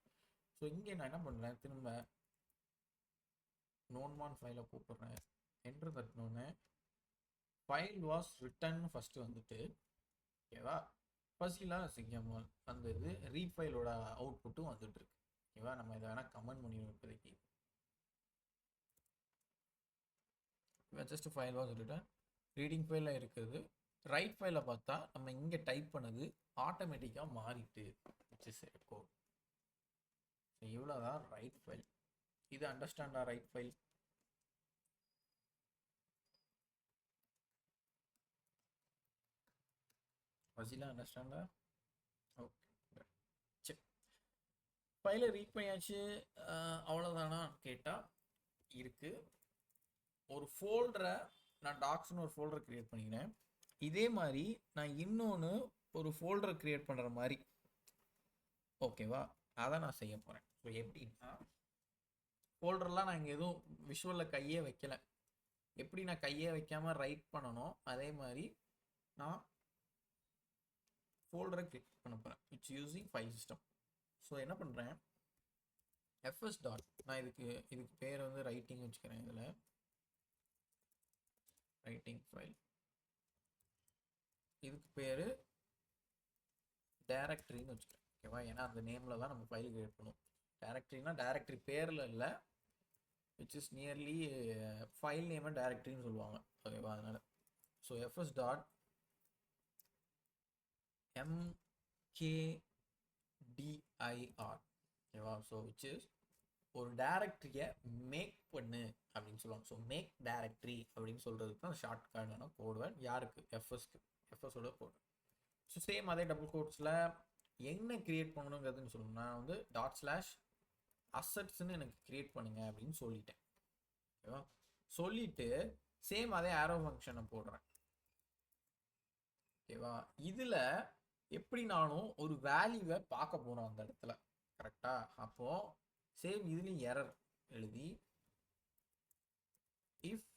ஸோ இங்கே நான் என்ன பண்ணுறேன், திரும்ப நோன்மான் ஃபைலை கூப்பிட்றேன். என்ட்ரு தட்டினோடனே ஃபைல் வாஸ் ரிட்டன் ஃபஸ்ட்டு வந்துட்டு. ஓகேவா? ஃபஸ்ட்லாம் சிங்கமால் அந்த இது ரீட் ஃபைலோட அவுட்புட்டும் வந்துட்டு இருக்கு. ஓகேவா? நம்ம இதை வேணால் கமெண்ட் பண்ணிடுவோம் இப்போதைக்கு. Just file was return reading ஃபைலில் இருக்குது. ரைட் ஃபைலில் பார்த்தா நம்ம இங்கே டைப் பண்ணது ஆட்டோமேட்டிக்காக மாறிட்டு கோட். ஸோ இவ்வளோதான் ரைட் ஃபைல். இது அண்டர்ஸ்டாண்டா ரைட் ஃபைல்? ஃபசிலா அண்டர்ஸ்டாண்டா? ஓகே சரி, ஃபைலை ரீட் பண்ணியாச்சு. அவ்வளோதானா கேட்டால் இருக்குது. ஒரு ஃபோல்டரை நான் டாக்ஸ்னு ஒரு ஃபோல்டர் க்ரியேட் பண்ணிக்கிறேன். இதே மாதிரி நான் இன்னொன்று ஒரு ஃபோல்டர் க்ரியேட் பண்ணுற மாதிரி. ஓகேவா? அதை நான் செய்ய போகிறேன். ஸோ எப்படின்னா, ஃபோல்டர்லாம் நான் இங்கே எதுவும் விஷுவலில் கையே வைக்கலை. எப்படி நான் கையே வைக்காமல் ரைட் பண்ணணும் அதே மாதிரி நான் ஃபோல்டரை கிளிக் பண்ண போகிறேன். It's using file system. So என்ன பண்ணுறேன், fs டாட், நான் இதுக்கு பேர் வந்து ரைட்டிங் வச்சுக்கிறேன். இதில் ரைட்டிங் ஃபைல், இதுக்கு பேர் டைரக்டரின்னு வச்சுக்கிறேன். ஓகேவா? ஏன்னா அந்த நேமில் தான் நம்ம ஃபைல் கிரியேட் பண்ணுவோம். டைரக்டரினா டைரக்டரி பேரில் இல்லை, which is nearly file name and டைரக்டரின்னு சொல்லுவாங்க. ஓகேவா? அதனால் ஸோ fs டாட் mkdir. ஓகேவா? ஸோ விச் இஸ் ஒரு டைரக்டரியை மேக் பண்ணு அப்படின்னு சொல்லுவாங்க. ஸோ மேக் டைரக்டரி அப்படின்னு சொல்கிறதுக்கு தான் ஷார்ட் கார்டான கோட்வேர்ட். யாருக்கு? எஃப்எஸ்க்கு, எஃப்எஸோட கோட். ஸோ சேம் அதே டபுள் கோட்ஸில் என்ன கிரியேட் பண்ணணுங்கிறதுன்னு சொல்லணும். நான் வந்து டாட் ஸ்லாஷ் அசட்ஸ்ன்னு எனக்கு கிரியேட் பண்ணுங்க அப்படின்னு சொல்லிட்டேன். ஓகேவா? சொல்லிட்டு சேம் அதே ஆரோ ஃபங்க்ஷனை போடுறேன். ஓகேவா? இதில் எப்படி நானும் ஒரு வேல்யூவை பார்க்க போகிறோம் அந்த இடத்துல. கரெக்டாக? அப்போது சேம் இதுலேயும் எரர் எழுதி, இஃப்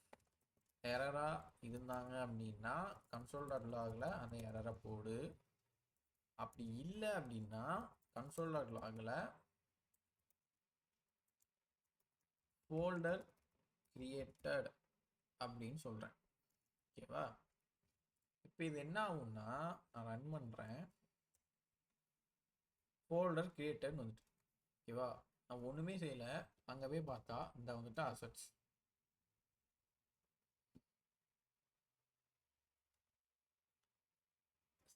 எரராக இருந்தாங்க அப்படின்னா console.logல அந்த எரரை போடு. அப்படி இல்லை அப்படின்னா கன்சோல் லாகில் ஃபோல்டர் கிரியேட்டட் அப்படின்னு சொல்கிறேன். ஓகேவா? இப்போ இது என்ன ஆகும்னா நான் ரன் பண்ணுறேன், ஃபோல்டர் கிரியேட்டட் வந்துட்டு. ஓகேவா? நான் ஒன்றுமே செய்யலை, அங்கே போய் பார்த்தா இந்த வந்துட்டு அசட்ஸ்.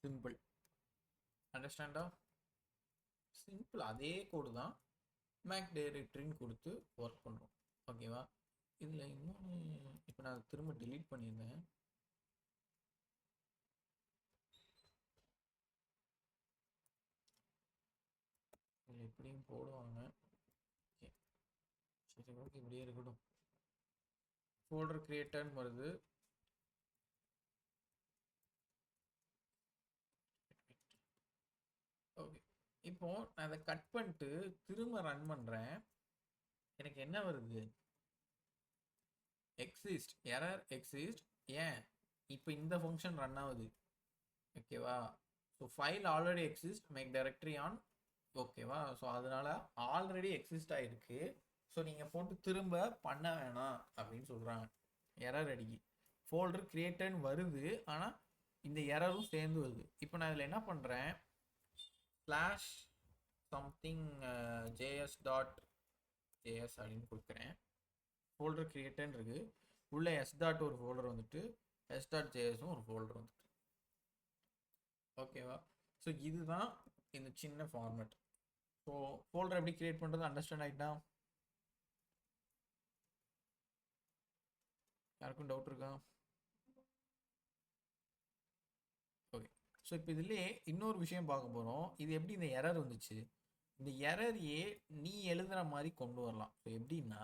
சிம்பிள். அண்டர்ஸ்டாண்டா? சிம்பிள். அதே கோடு தான் மேக் டைரக்டரின்னு கொடுத்து ஒர்க் பண்ணுறோம். ஓகேவா? இதில் இன்னொன்று இப்போ நான் திரும்ப டெலீட் பண்ணியிருந்தேன். இதில் எப்படியும் போடுவாங்க. சரி ஓகே, இப்படியே இருக்கட்டும். ஃபோல்டர் கிரியேட்டர்னு வருது. ஓகே, இப்போ நான் அதை கட் பண்ணிட்டு திரும்ப ரன் பண்ணுறேன். எனக்கு என்ன வருது? Exist, error exist. ஏன்? இப்போ இந்த ஃபங்க்ஷன் ரன் ஆகுது. ஓகேவா? So file already exist, make directory on. ஓகேவா? ஸோ அதனால ஆல்ரெடி எக்ஸிஸ்ட் ஆகிருக்கு. ஸோ நீங்கள் போட்டு திரும்ப பண்ண வேணாம் அப்படின்னு சொல்கிறாங்க. எரர் அடிக்கி ஃபோல்டர் கிரியேட்டட்னு வருது, ஆனால் இந்த எரரும் சேர்ந்து வருது. இப்போ நான் இதில் என்ன பண்ணுறேன், slash something JS dot JS அப்படின்னு கொடுக்குறேன். ஃபோல்டர் கிரியேட்டட்னு இருக்குது, உள்ள எஸ் டாட் ஒரு ஃபோல்டர் வந்துட்டு, எஸ் டாட் ஜேஎஸும் ஒரு ஃபோல்டர் வந்துட்டு. ஓகேவா? ஸோ இதுதான் இந்த சின்ன ஃபார்மேட். ஸோ ஃபோல்டர் எப்படி கிரியேட் பண்ணுறது அண்டர்ஸ்டாண்ட் ஆகிட்டா? யாருக்கும் டவுட் இருக்கா? ஓகே, ஸோ இப்போ இதுலேயே இன்னொரு விஷயம் பார்க்க போகிறோம். இது எப்படி இந்த எரர் வந்துச்சு, இந்த எரரையே நீ எழுதுகிற மாதிரி கொண்டு வரலாம். ஸோ எப்படின்னா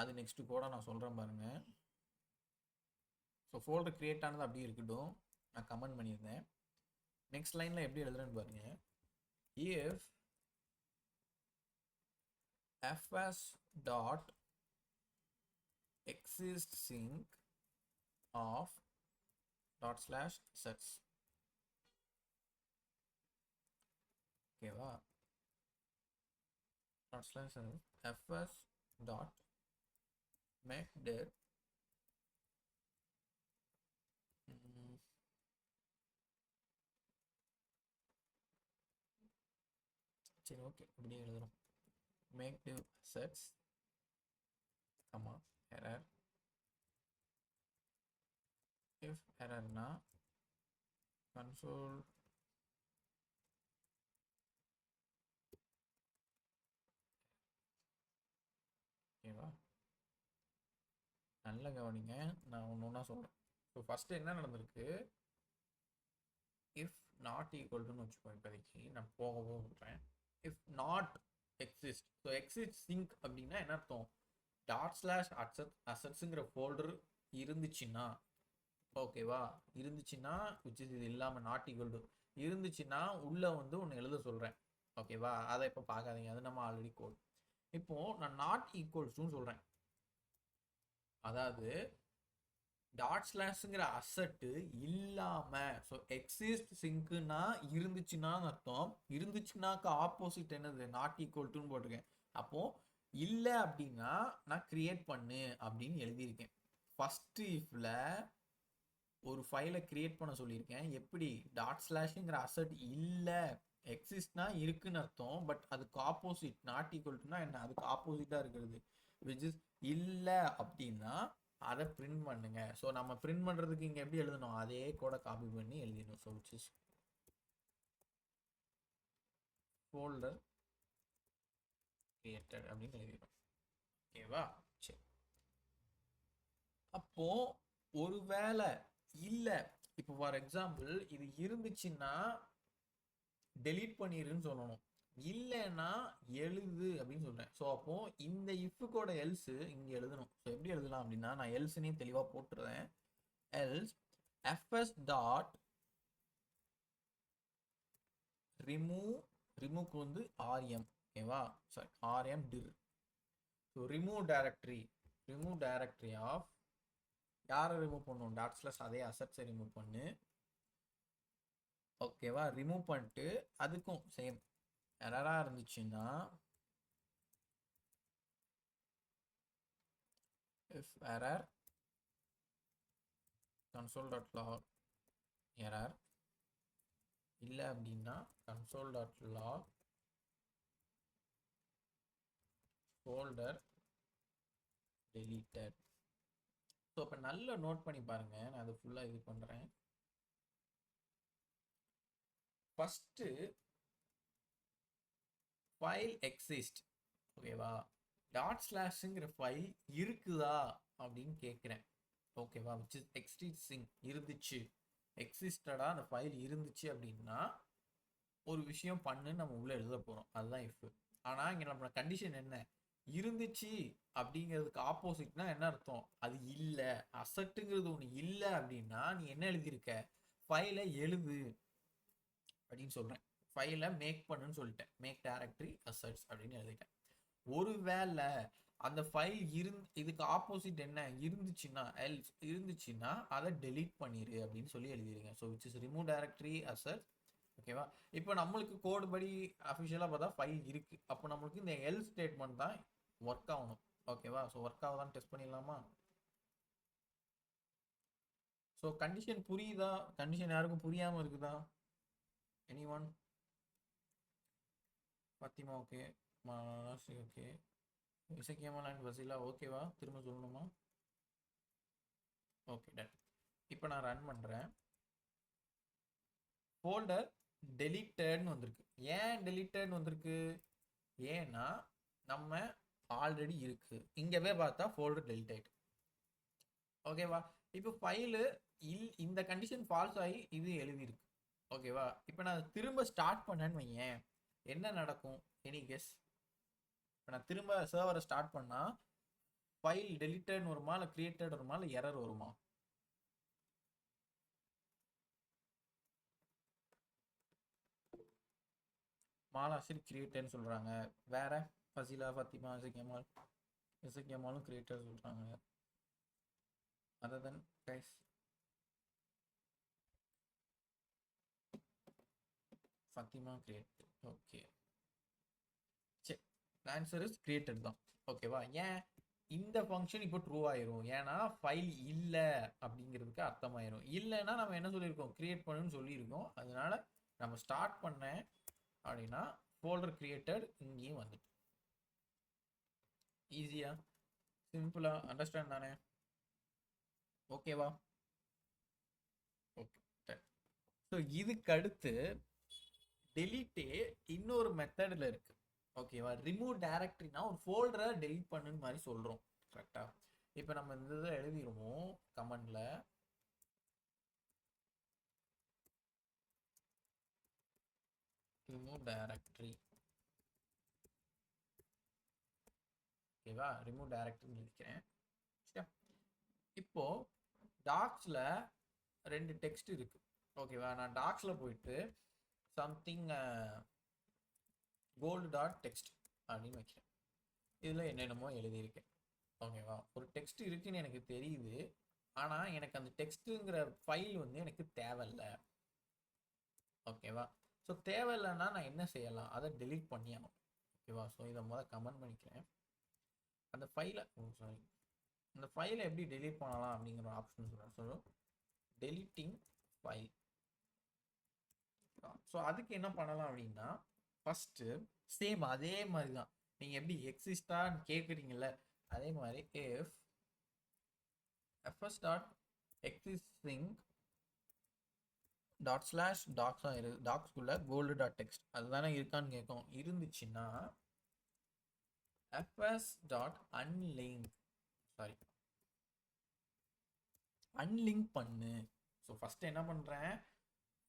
அது நெக்ஸ்ட்டு கூட நான் சொல்கிறேன் பாருங்க. ஸோ ஃபோல்டர் கிரியேட் ஆனது அப்படியே இருக்கட்டும், நான் கமெண்ட் பண்ணியிருந்தேன். நெக்ஸ்ட் லைனில் எப்படி எழுதுறேன்னு பாருங்க. if fs dot exist sync of dot slash sets. ஓகேவா? dot slash fs dot make dir சரி ஓகே, இப்படியே எழுதுறோம். make div sets comma error. if error na console ஓகேவா? நல்ல கவனிங்க, நான் ஒன்று ஒன்றா சொல்கிறேன். ஸோ ஃபஸ்ட்டு என்ன நடந்திருக்கு, இஃப் நாட் ஈக்குவல்டுன்னு வச்சுக்கோ. இப்போதைக்கு நான் போக சொல்கிறேன். If not exist. So exist sync அப்படின்னா என்ன அர்த்தம், டாட் ஸ்லாஷ் அசட்ஸுங்கிற ஃபோல்டர் இருந்துச்சுன்னா, ஓகேவா, இருந்துச்சுன்னா விச் இஸ் இது இல்லாமல் நாட் ஈக்குவல் டு இருந்துச்சுன்னா உள்ளே வந்து ஒன்று எழுத சொல்கிறேன். ஓகேவா? அதை இப்போ பார்க்காதீங்க, அது நம்ம ஆல்ரெடி கோட். இப்போது நான் நாட் ஈக்குவல்ஸ்னு சொல்கிறேன். அதாவது டாட் ஸ்லாஷ்ங்கிற அசட்டு இல்லாமல், ஸோ எக்ஸிஸ்ட் சிங்க்குன்னா இருந்துச்சுன்னா அர்த்தம். இருந்துச்சுன்னாக்கு ஆப்போசிட் என்னது, நாட் ஈக்குவல் டுன்னு போட்டிருக்கேன். அப்போது இல்லை அப்படின்னா நான் கிரியேட் பண்ணு அப்படின்னு எழுதியிருக்கேன். ஃபஸ்ட்டு இஃப்ல ஒரு ஃபைலை கிரியேட் பண்ண சொல்லியிருக்கேன். எப்படி, டாட் ஸ்லாஷுங்கிற அசட் இல்லை, எக்ஸிஸ்ட்னா இருக்குன்னு அர்த்தம், பட் அதுக்கு ஆப்போசிட் நாட் ஈக்குவல் டுனா என்ன, அதுக்கு ஆப்போசிட்டாக இருக்கிறது விச் இஸ் இல்லை அப்படின்னா அதை பிரிண்ட் பண்ணுங்க. ஸோ நம்ம பிரிண்ட் பண்ணுறதுக்கு இங்கே எப்படி எழுதணும், அதே கூட காப்பி பண்ணி எழுதிடணும். So which is folder created அப்படின்னு எழுதிடும். ஓகேவா? சரி, அப்போ ஒருவேளை இல்லை, இப்போ ஃபார் எக்ஸாம்பிள் இது இருந்துச்சுன்னா டெலீட் பண்ணிடுன்னு சொல்லணும், இல்லைன்னா எழுது அப்படின்னு சொல்கிறேன். ஸோ அப்போ இந்த இஃப்கோட எல்ஸு இங்கே எழுதணும். ஸோ எப்படி எழுதலாம் அப்படின்னா, நான் எல்ஸ்னே தெளிவாக போட்டுறேன். எல்ஸ் fs டாட் ரிமூவ்க்கு வந்து ஆர்எம். ஓகேவா? Sorry, RM dir. So remove directory of யாரை ரிமூவ் பண்ணணும், டாட் ஸ்லாஷ் அதே அசட்ஸை ரிமூவ் பண்ணு. ஓகேவா, ரிமூவ் பண்ணிட்டு அதுக்கும் சேம் எரராக இருந்துச்சுன்னா if error console.log error இல்லை அப்படின்னா console.log folder deleted. ஸோ இப்போ நல்லா நோட் பண்ணி பாருங்க, நான் அதை ஃபுல்லாக இது பண்ணுறேன். ஃபஸ்ட்டு ஃபைல் எக்ஸிஸ்ட், ஓகேவா, டாட் ஸ்லாஷுங்கிற ஃபைல் இருக்குதா அப்படின்னு கேட்குறேன். ஓகேவா, விச் இஸ் எக்ஸிஸ்டிங், இருந்துச்சு, எக்ஸிஸ்டடாக அந்த ஃபைல் இருந்துச்சு அப்படின்னா ஒரு விஷயம் பண்ணுன்னு நம்ம உள்ளே எழுத போகிறோம், அதுதான் இஃப். ஆனால் இங்கே நம்ம கண்டிஷன் என்ன, இருந்துச்சு அப்படிங்கிறதுக்கு ஆப்போசிட்னா என்ன அர்த்தம், அது இல்லை, அசட்டுங்கிறது ஒன்று இல்லை அப்படின்னா நீ என்ன எழுதியிருக்க, ஃபைலை எழுது அப்படின்னு சொல்கிறேன். ஃபைலை மேக் பண்ணுன்னு சொல்லிட்டேன், மேக் டைரக்டரி அசட்ஸ் அப்படின்னு எழுதிட்டேன். ஒருவேளை அந்த ஃபைல் இதுக்கு ஆப்போசிட் என்ன இருந்துச்சுன்னா, எல்ஸ் இருந்துச்சுன்னா அதை டெலீட் பண்ணிடு அப்படின்னு சொல்லி எழுதிருங்க. So which is remove directory assets. ஓகேவா, இப்போ நம்மளுக்கு கோடு படி அஃபிஷியலாக பார்த்தா ஃபைல் இருக்குது, அப்போ நம்மளுக்கு இந்த எல் ஸ்டேட்மெண்ட் தான் ஒர்க் ஆகணும். ஓகேவா, ஸோ ஒர்க் ஆகுதான்னு டெஸ்ட் பண்ணிடலாமா. ஸோ கண்டிஷன் புரியுதா, கண்டிஷன் யாருக்கும் புரியாமல் இருக்குதா, any one? Fathima okay, Masi okay, Isakkiamma and Vaseela ஓகேவா, திரும்ப சொல்லணுமா? Okay done. இப்போ நான் ரன் பண்ணுறேன், ஃபோல்டர் டெலிட்டட்னு வந்திருக்கு. ஏன் டெலிட்டட்னு வந்திருக்கு, ஏன்னா நம்ம ஆல்ரெடி இருக்கு, இங்கவே பார்த்தா ஃபோல்டர் டெலிட் ஆயிட்டு. ஓகேவா, இப்போ ஃபைலு இந்த கண்டிஷன் ஃபால்ஸ் ஆகி இது எழுதியிருக்கு. ஓகேவா, இப்போ நான் திரும்ப ஸ்டார்ட் பண்ணேன்னு வையேன், என்ன நடக்கும், எனி கெஸ்? இப்போ நான் திரும்ப சர்வரை ஸ்டார்ட் பண்ணால் ஃபைல் டெலிட்டட்னு வருமா, இல்லை கிரியேட்டட் வருமா, இல்லை எரர் வருமா? மாலாசிர் கிரியேட்டர்னு சொல்கிறாங்க, வேற ஃபசிலா, ஃபத்திமா, இசக்கியமாலும் கிரியேட்டர் சொல்கிறாங்க. அதர் தென் கைஸ், ஃபத்திமா கிரியேட்டர். ஓகே சரி, ஆன்சர் இஸ் கிரியேட்டட் தான். ஓகேவா, ஏன் இந்த ஃபங்க்ஷன் இப்போ ட்ரூ ஆயிரும், ஏன்னா ஃபைல் இல்லை அப்படிங்கிறதுக்கு அர்த்தமாயிரும். இல்லைன்னா நம்ம என்ன சொல்லியிருக்கோம், கிரியேட் பண்ணுன்னு சொல்லியிருக்கோம். அதனால நம்ம ஸ்டார்ட் பண்ணேன் அப்படின்னா ஃபோல்டர் கிரியேட்டட் இங்கேயும் வந்துட்டு. ஈஸியா, சிம்பிளா, அண்டர்ஸ்டாண்ட் தானே? ஓகேவா, ஓகே. ஸோ இதுக்கு அடுத்து டெலீட்டே இன்னொரு மெத்தடில் இருக்கு. ஓகேவா, ரிமூவ் டைரக்டரினா ஒரு ஃபோல்டரை டெலீட் பண்ணுன்னு மாதிரி சொல்கிறோம், கரெக்டா? இப்போ நம்ம இந்த இதை எழுதிடுவோம் கமெண்ட்ல, ரிமூவ் டைரக்டரி. ஓகேவா, ரிமூவ் டைரக்டரி எழுதிக்கிறேன். இப்போ டாக்ஸில் 2 டெக்ஸ்ட் இருக்கு. ஓகேவா, நான் டாக்ஸில் போயிட்டு சம்திங் கோல்டு டாட் டெக்ஸ்ட் அப்படின்னு வைக்கிறேன். இதில் என்னென்னமோ எழுதியிருக்கேன். ஓகேவா, ஒரு டெக்ஸ்ட் இருக்குன்னு எனக்கு தெரியுது, ஆனால் எனக்கு அந்த டெக்ஸ்ட்டுங்கிற ஃபைல் வந்து எனக்கு தேவையில்லை. ஓகேவா, ஸோ தேவையில்லைன்னா நான் என்ன செய்யலாம், அதை டெலீட் பண்ணியாகும். ஓகேவா, ஸோ இதை முதல்ல கமெண்ட் பண்ணிக்கிறேன். அந்த ஃபைலை சாரி, அந்த ஃபைலை எப்படி டெலீட் பண்ணலாம் அப்படிங்கிற ஆப்ஷன் சொல்கிறேன். So deleting file. ஸோ அதுக்கு என்ன பண்ணலாம் அப்படின்னா, ஃபஸ்ட்டு சேம் அதே மாதிரி தான், நீங்கள் எப்படி எக்ஸிஸ்டான்னு கேட்குறீங்கல்ல, அதே மாதிரி if fs dot existing dot slash docs தான் இருக்குது, டாக்ஸ்குள்ள கோல்டு டாட் டெக்ஸ்ட் அதுதானே இருக்கான்னு கேட்கும். இருந்துச்சுன்னா fs dot unlink, sorry unlink பண்ணு. ஸோ ஃபஸ்ட்டு என்ன பண்ணுறேன்,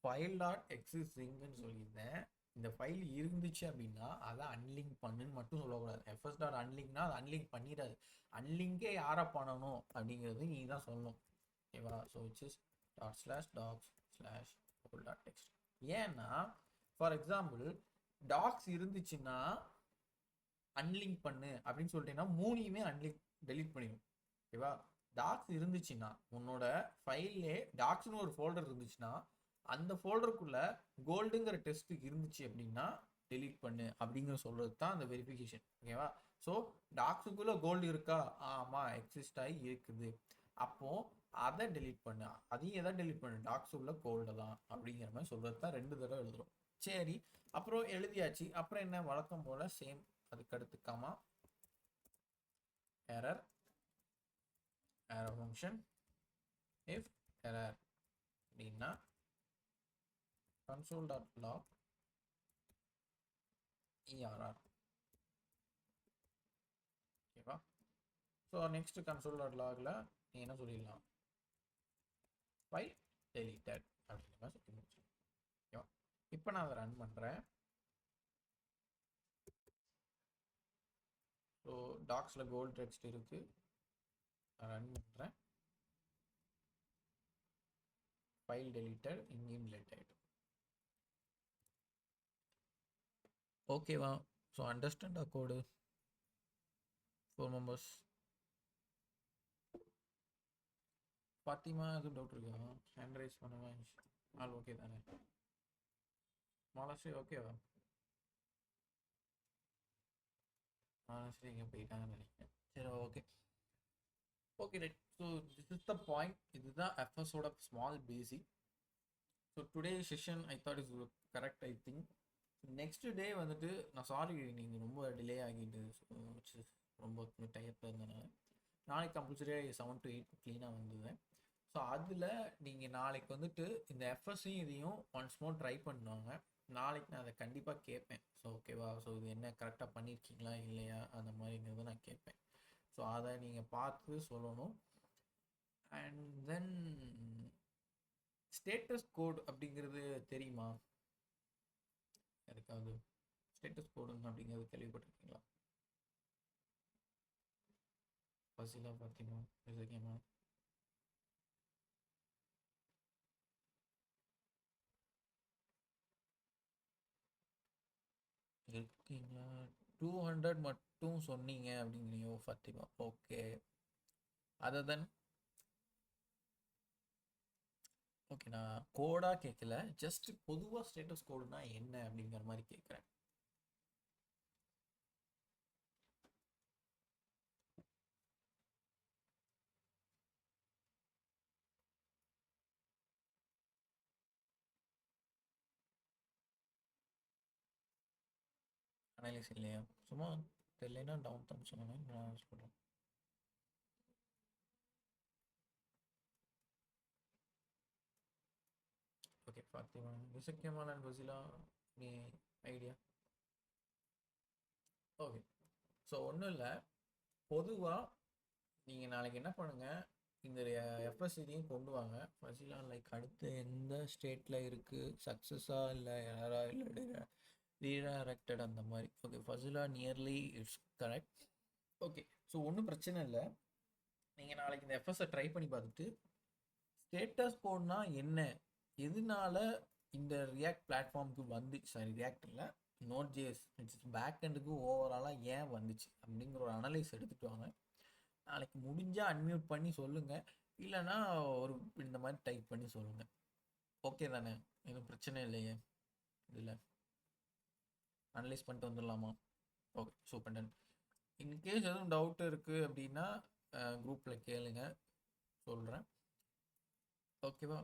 ஃபைல் டாட் எக்ஸிஸ்டிங்னு சொல்லியிருந்தேன். இந்த ஃபைல் இருந்துச்சு அப்படின்னா அதை அன்லிங்க் பண்ணுன்னு மட்டும் சொல்லக்கூடாது. எஃப்எஸ் டாட் அன்லிங்க்னா அதை அன்லிங்க் பண்ணிடாது, அன்லிங்கே யாரை பண்ணணும் அப்படிங்கிறது நீ தான் சொல்லணும். ஓகேவா, so which is dot slash docs slash goal dot text. ஏன்னா ஃபார் எக்ஸாம்பிள் டாக்ஸ் இருந்துச்சுன்னா அன்லிங்க் பண்ணு அப்படின்னு சொல்லிட்டேன்னா மூணையுமே அன்லிங்க் டெலீட் பண்ணிடும். ஓகேவா, டாக்ஸ் இருந்துச்சுன்னா உன்னோட ஃபைல்லே டாக்ஸ்னு ஒரு ஃபோல்டர் இருந்துச்சுன்னா அந்த ஃபோல்டருக்குள்ள கோல்டுங்கிற டெஸ்ட் இருந்துச்சு அப்படின்னா டெலீட் பண்ணு அப்படிங்கிற சொல்றது தான் அந்த வெரிஃபிகேஷன். ஓகேவா? ஸோ டாக்ஸுக்குள்ள கோல்டு இருக்கா? ஆமாம், எக்ஸிஸ்ட் ஆகி இருக்குது. அப்போ அதை டெலீட் பண்ணு. அதையும் எதை டெலீட் பண்ணு? டாக்ஸ் உள்ள கோல்டு தான் அப்படிங்கிற மாதிரி சொல்றது தான் 2 தடவை எழுதுறோம். சரி, அப்புறம் எழுதியாச்சு. அப்புறம் என்ன, வழக்கம் போல சேம் அதுக்கு அடுத்துக்காமா எரர் ஃபங்க்ஷன் இஃப் எரர் அப்படின்னா console.log err. ஓகேவா? ஸோ நெக்ஸ்ட் console.logல நீ என்ன சொல்லிடலாம், ஃபைல் டெலீட்டட் அப்படிங்கிற மாதிரி சொல்லி முடிச்சு. ஓகேவா? இப்போ நான் அதை ரன் பண்ணுறேன். ஸோ டாக்ஸில் கோல்டு டெக்ஸ்ட் இருக்குது, ரன் பண்ணுறேன். ஃபைல் டெலீட்டட், இங்கேயும் டெலீட் ஆகிடும். ஓகேவா? ஸோ அண்டர்ஸ்டாண்டா கோடு 4 மெம்பர்ஸ். ஃபாத்திமா எதுவும் டவுட் இருக்கா? ஹேண்ட் ரைஸ் பண்ணுவேன். ஆல் ஓகே தானே? மாலாஸ்ரீ ஓகேவா? மாலாஸ்ரீ இங்கே போயிட்டாங்கன்னு நினைக்கிறேன். சரி, okay okay right. So this is the point. இதுதான் எஃப்எஸோட small basic. So today session I thought is correct. I think next day வந்துட்டு நான் சாரி நீங்கள் ரொம்ப டிலே ஆகிட்டு ரொம்ப டயத்தில் இருந்தனால நாளைக்கு கம்பல்சரியாக 7 to 8 க்ளீனாக வந்துடுவேன். ஸோ அதில் நீங்கள் நாளைக்கு வந்துட்டு இந்த எஃப்எஸ்ஸையும் இதையும் ஒன்ஸ் மோர் ட்ரை பண்ணுவாங்க. நாளைக்கு நான் அதை கண்டிப்பாக கேட்பேன். ஸோ ஓகேவா? ஸோ இது என்ன கரெக்டாக பண்ணியிருக்கீங்களா இல்லையா அந்த மாதிரிங்கிறத நான் கேட்பேன். ஸோ அதை நீங்கள் பார்த்து சொல்லணும். அண்ட் தென் ஸ்டேட்டஸ் கோட் அப்படிங்கிறது தெரியுமா யாருக்காவது? ஸ்டேட்டஸ் கோடுங்க அப்படிங்கிறது கேள்விப்பட்டிருக்கீங்களா? ஃபசிலா, ஃபாத்திமா, ரிசகிமா. இருக்கீங்களா? 200 மட்டும் சொன்னீங்க அப்படிங்கிறீங்க ஃபாத்திமா. ஓகே, அதை தான் ஓகே. நான் கோடாக கேட்கல, ஜஸ்ட் பொதுவாக ஸ்டேட்டஸ் கோடுனா என்ன அப்படிங்கிற மாதிரி கேட்குறேன். அனலைஸ் இல்லையா? சும்மா தெரியலனா டவுன் தான் சொன்னேன், நான் சொல்கிறேன். ஓகே ஃபாத்திமா, ரிசக்கியமான ஃபசிலா, நீ ஐடியா? ஓகே. ஸோ ஒன்றும் இல்லை, பொதுவாக நீங்கள் நாளைக்கு என்ன பண்ணுங்கள், இந்த எஃப்எஸ்சிலையும் கொண்டு வாங்க. ஃபசிலா லைக் அடுத்து எந்த ஸ்டேட்டில் இருக்குது, சக்ஸஸாக இல்லை எரரா இல்லை ரீடைரக்டட் அந்த மாதிரி. Okay, Fazila nearly it's correct. Okay, so ஒன்றும் பிரச்சனை இல்லை. நீங்கள் நாளைக்கு இந்த எஃப்எஸ்ஸை ட்ரை பண்ணி பார்த்துட்டு ஸ்டேட்டஸ் கோட்னா என்ன, எதனால இந்த ரியாக்ட் பிளாட்ஃபார்முக்கு வந்துச்சு, சாரி ரியாக்ட் இல்லை, நோட் ஜேஎஸ் பேக் எண்டுக்கு ஓவராலாக ஏன் வந்துச்சு அப்படிங்கிற ஒரு அனலைஸ் எடுத்துகிட்டு வாங்க. நாளைக்கு முடிஞ்சால் அன்மியூட் பண்ணி சொல்லுங்கள், இல்லைன்னா ஒரு இந்த மாதிரி டைப் பண்ணி சொல்லுங்கள். ஓகே தானே? எதுவும் பிரச்சனை இல்லையே இதில்? அனலைஸ் பண்ணிட்டு வந்துடலாமா? Okay, super done. இன்கேஸ் எதுவும் டவுட் இருக்குது அப்படின்னா குரூப்பில் கேளுங்க, சொல்கிறேன். ஓகேவா?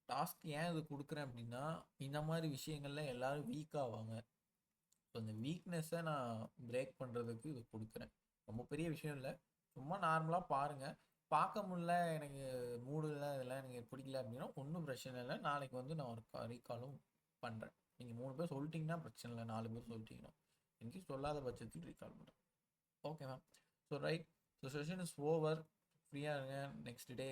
டாஸ்க் ஏன் இது கொடுக்குறேன் அப்படின்னா, இந்த மாதிரி விஷயங்கள்ல எல்லாரும் வீக் ஆவாங்க. ஸோ அந்த வீக்னஸை நான் பிரேக் பண்ணுறதுக்கு இது கொடுக்குறேன். ரொம்ப பெரிய விஷயம் இல்லை, சும்மா நார்மலாக பாருங்கள். பார்க்க முடியல, எனக்கு மூடு இல்லை, இதெல்லாம் எனக்கு பிடிக்கல அப்படின்னா ஒன்றும் பிரச்சனை இல்லை. நாளைக்கு வந்து நான் ஒரு ரீகாலும் பண்ணுறேன். நீங்கள் 3 பேர் சொல்லிட்டீங்கன்னா பிரச்சனை இல்லை, 4 பேர் சொல்லிட்டீங்கன்னா இன்கேஸ் சொல்லாத பட்சத்துக்கு ரீகால் பண்ணுறேன். ஓகேவா? So right. So session is over. ஃப்ரீயாக இருங்க. Next day